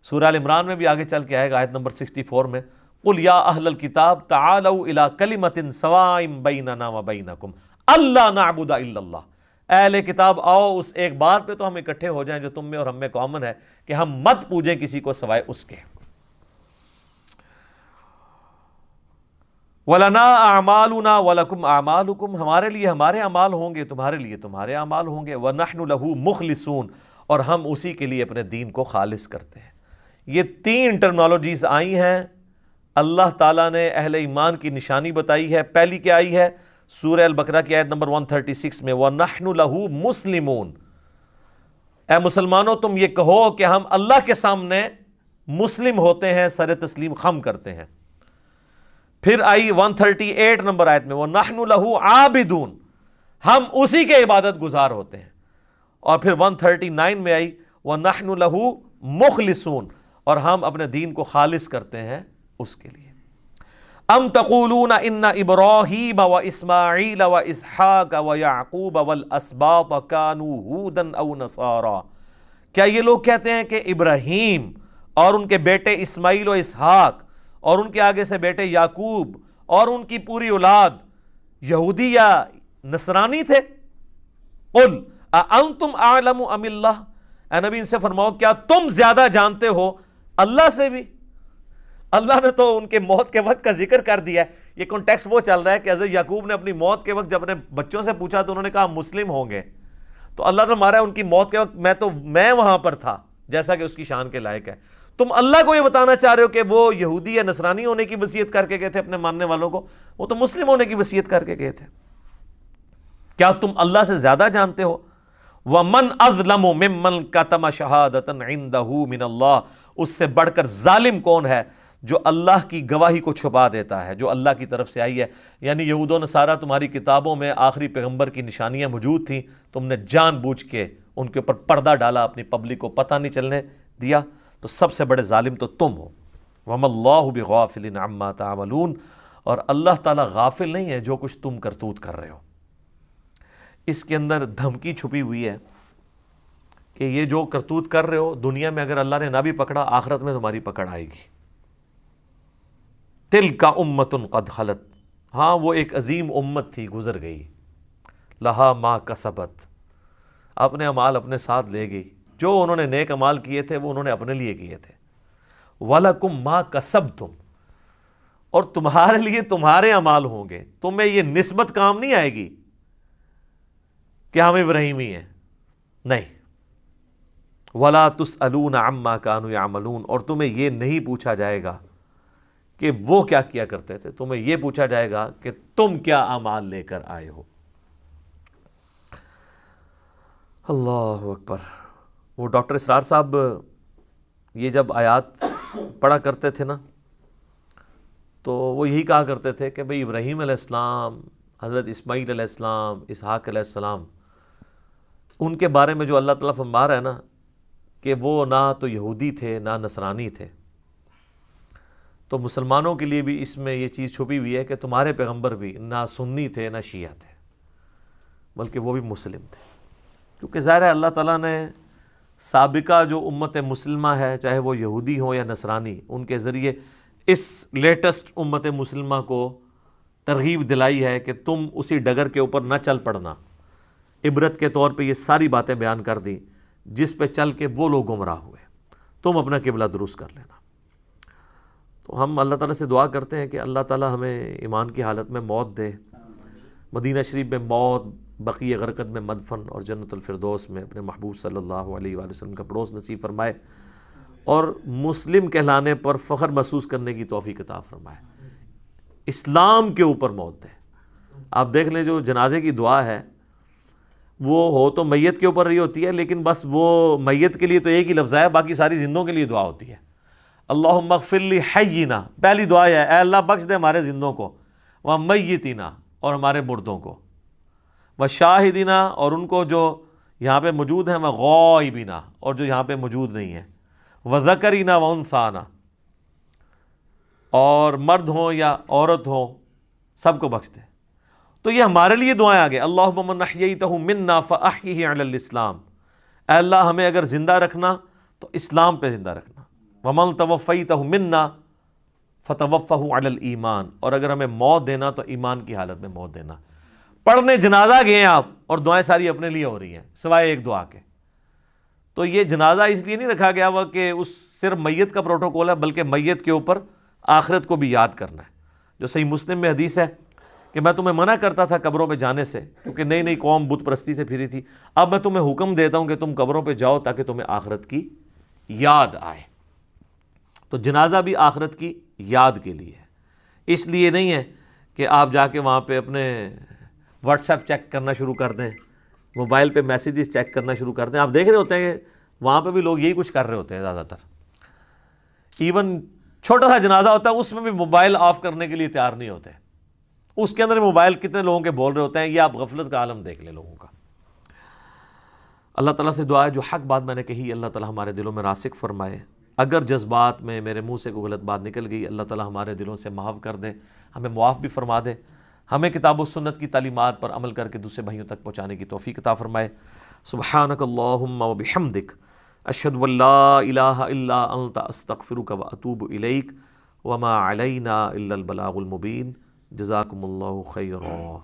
سورہ ال عمران میں بھی آگے چل کے آئے گا آیت نمبر 64 میں، قُلْ يَا أَهْلَ الْكِتَابِ تَعَالَوْا إِلَىٰ كَلِمَةٍ سَوَاءٍ بَيْنَنَا وَبَيْنَكُمْ أَلَّا نَعْبُدَ إِلَّا اللَّهَ. اہل کتاب آؤ اس ایک بات پہ تو ہم اکٹھے ہو جائیں جو تم میں اور ہم میں کامن ہے کہ ہم مت پوجیں کسی کو سوائے اس کے. وَلَنَا أَعْمَالُنَا وَلَكُمْ أَعْمَالُكُمْ، ہمارے لیے ہمارے اعمال ہوں گے، تمہارے لیے تمہارے اعمال ہوں گے. وَنَحْنُ لَهُ مُخْلِصُونَ، اور ہم اسی کے لیے اپنے دین کو خالص کرتے ہیں. یہ 3 ٹرمنالوجیز آئی ہیں، اللہ تعالیٰ نے اہل ایمان کی نشانی بتائی ہے. پہلی کیا آئی ہے؟ سورہ البقرہ کی آیت نمبر 136 میں، وَنَحْنُ لَهُ مُسْلِمُونَ، اے مسلمانوں تم یہ کہو کہ ہم اللہ کے سامنے مسلم ہوتے ہیں، سر تسلیم خم کرتے ہیں. پھر آئی 138 نمبر آیت میں، وَنَحْنُ لَهُ عَابِدُونَ، ہم اسی کے عبادت گزار ہوتے ہیں. اور پھر 139 میں آئی وَنَحْنُ لَهُ مُخْلِصُونَ، اور ہم اپنے دین کو خالص کرتے ہیں اس کے لیے. ام تقولون ان ابراہیم واسماعیل واسحاق ویعقوب والاسباط كانوا هودا او نصارا، کیا یہ لوگ کہتے ہیں کہ ابراہیم اور ان کے بیٹے اسماعیل و اسحاق اور ان کے آگے سے بیٹے یعقوب اور ان کی پوری اولاد یہودی یا نصرانی تھے؟ قل اانتم اعلم ام اللہ، اے نبی ان سے فرماؤ کیا تم زیادہ جانتے ہو اللہ سے بھی؟ اللہ نے تو ان کے موت کے وقت کا ذکر کر دیا ہے۔ یہ کنٹیکسٹ وہ چل رہا ہے کہ حضرت یعقوب نے اپنی موت کے وقت جب اپنے بچوں سے پوچھا تو انہوں نے کہا مسلم ہوں گے، تو اللہ تو ہمارا ان کی موت کے وقت میں وہاں پر تھا، جیسا کہ اس کی شان کے لائق ہے۔ تم اللہ کو یہ بتانا چاہ رہے ہو کہ وہ یہودی یا نصرانی ہونے کی وصیت کر کے گئے تھے اپنے ماننے والوں کو، وہ تو مسلم ہونے کی وصیت کر کے گئے تھے۔ کیا تم اللہ سے زیادہ جانتے ہو؟ وَمَنْ أَظْلَمُ مِمَّنْ كَتَمَ شَهَادَةً عِنْدَهُ مِنَ اللَّهِ، اس سے بڑھ کر ظالم کون ہے جو اللہ کی گواہی کو چھپا دیتا ہے جو اللہ کی طرف سے آئی ہے۔ یعنی یہود و نصارہ تمہاری کتابوں میں آخری پیغمبر کی نشانیاں موجود تھیں، تم نے جان بوجھ کے ان کے اوپر پردہ ڈالا، اپنی پبلک کو پتہ نہیں چلنے دیا، تو سب سے بڑے ظالم تو تم ہو۔ وَمَا اللَّهُ بِغَافِلٍ عَمَّا تَعْمَلُونَ، اور اللہ تعالیٰ غافل نہیں ہے جو کچھ تم کرتوت کر رہے ہو۔ اس کے اندر دھمکی چھپی ہوئی ہے کہ یہ جو کرتوت کر رہے ہو دنیا میں اگر اللہ نے نہ بھی پکڑا، آخرت میں تمہاری پکڑ آئے گی۔ تِلْکَ أُمَّةٌ قَدْ خَلَتْ، ہاں وہ ایک عظیم امت تھی گزر گئی، لہا ما کسبت، اپنے اعمال اپنے ساتھ لے گئی، جو انہوں نے نیک اعمال کیے تھے وہ انہوں نے اپنے لیے کیے تھے۔ وَلَكُمْ مَا كَسَبْتُمْ، اور تمہارے لیے تمہارے اعمال ہوں گے، تمہیں یہ نسبت کام نہیں آئے گی کہ ہم ابراہیمی ہیں، نہیں۔ وَلَا تُسْأَلُونَ عَمَّا كَانُوا يَعْمَلُونَ، اور تمہیں یہ نہیں پوچھا جائے گا کہ وہ کیا کیا کرتے تھے، تمہیں یہ پوچھا جائے گا کہ تم کیا اعمال لے کر آئے ہو۔ اللہ اکبر۔ وہ ڈاکٹر اسرار صاحب یہ جب آیات پڑھا کرتے تھے نا تو وہ یہی کہا کرتے تھے کہ بھئی ابراہیم علیہ السلام، حضرت اسماعیل علیہ السلام، اسحاق علیہ السلام، ان کے بارے میں جو اللہ تعالیٰ فرما رہا ہے نا کہ وہ نہ تو یہودی تھے نہ نصرانی تھے، تو مسلمانوں کے لیے بھی اس میں یہ چیز چھپی ہوئی ہے کہ تمہارے پیغمبر بھی نہ سنی تھے نہ شیعہ تھے، بلکہ وہ بھی مسلم تھے، کیونکہ ظاہر ہے اللہ تعالیٰ نے سابقہ جو امت مسلمہ ہے، چاہے وہ یہودی ہوں یا نصرانی، ان کے ذریعے اس لیٹسٹ امت مسلمہ کو ترغیب دلائی ہے کہ تم اسی ڈگر کے اوپر نہ چل پڑنا۔ عبرت کے طور پہ یہ ساری باتیں بیان کر دیں جس پہ چل کے وہ لوگ گمراہ ہوئے، تم اپنا قبلہ درست کر لینا۔ تو ہم اللہ تعالیٰ سے دعا کرتے ہیں کہ اللہ تعالیٰ ہمیں ایمان کی حالت میں موت دے، مدینہ شریف میں موت، بقیع غرقد میں مدفن، اور جنت الفردوس میں اپنے محبوب صلی اللہ علیہ وآلہ وسلم کا پڑوس نصیب فرمائے، اور مسلم کہلانے پر فخر محسوس کرنے کی توفیق عطا فرمائے، اسلام کے اوپر موت دے۔ آپ دیکھ لیں جو جنازے کی دعا ہے وہ ہو تو میت کے اوپر رہی ہوتی ہے، لیکن بس وہ میت کے لیے تو ایک ہی لفظ ہے، باقی ساری زندوں کے لیے دعا ہوتی ہے۔ اللہم اغفر لی حینا، پہلی دعا ہے اے اللہ بخش دے ہمارے زندوں کو، و میتینا، اور ہمارے مردوں کو، و شاہدینا، اور ان کو جو یہاں پہ موجود ہیں، و غائبینا، اور جو یہاں پہ موجود نہیں ہیں، و ذکرینا و انثانا، اور مرد ہوں یا عورت ہوں سب کو بخش دے۔ تو یہ ہمارے لیے دعائیں آگے، اللہم من احییتہ منا فاحیہ علی الاسلام، اے اللہ ہمیں اگر زندہ رکھنا تو اسلام پہ زندہ رکھنا، ومن توفیتہ منا فتوفہ علی الایمان، اور اگر ہمیں موت دینا تو ایمان کی حالت میں موت دینا۔ پڑھنے جنازہ گئے ہیں آپ اور دعائیں ساری اپنے لیے ہو رہی ہیں سوائے ایک دعا کے۔ تو یہ جنازہ اس لیے نہیں رکھا گیا ہوا کہ اس صرف میت کا پروٹوکول ہے، بلکہ میت کے اوپر آخرت کو بھی یاد کرنا ہے۔ جو صحیح مسلم میں حدیث ہے کہ میں تمہیں منع کرتا تھا قبروں پہ جانے سے، کیونکہ نئی نئی قوم بت پرستی سے پھری تھی، اب میں تمہیں حکم دیتا ہوں کہ تم قبروں پہ جاؤ تاکہ تمہیں آخرت کی یاد آئے۔ تو جنازہ بھی آخرت کی یاد کے لیے ہے، اس لیے نہیں ہے کہ آپ جا کے وہاں پہ اپنے واٹس ایپ چیک کرنا شروع کر دیں، موبائل پہ میسیجز چیک کرنا شروع کر دیں۔ آپ دیکھ رہے ہوتے ہیں کہ وہاں پہ بھی لوگ یہی کچھ کر رہے ہوتے ہیں زیادہ تر، ایون چھوٹا سا جنازہ ہوتا ہے اس میں بھی موبائل آف کرنے کے لیے تیار نہیں ہوتے، اس کے اندر موبائل کتنے لوگوں کے بول رہے ہوتے ہیں، یہ آپ غفلت کا عالم دیکھ لیں لوگوں کا۔ اللہ تعالیٰ سے دعا ہے جو حق بات میں نے کہی اللہ تعالیٰ ہمارے دلوں میں راسخ فرمائے، اگر جذبات میں میرے منہ سے کوئی غلط بات نکل گئی اللہ تعالیٰ ہمارے دلوں سے معاف کر دے، ہمیں معاف بھی فرما دے، ہمیں کتاب و سنت کی تعلیمات پر عمل کر کے دوسرے بھائیوں تک پہنچانے کی توفیق عطا فرمائے۔ سبحانک اللہم و بحمدک، اشہد ان لا الہ الا انت استغفرک واتوب الیک وما علینا الا البلاغ المبین۔ جزاکم اللہ خیرا۔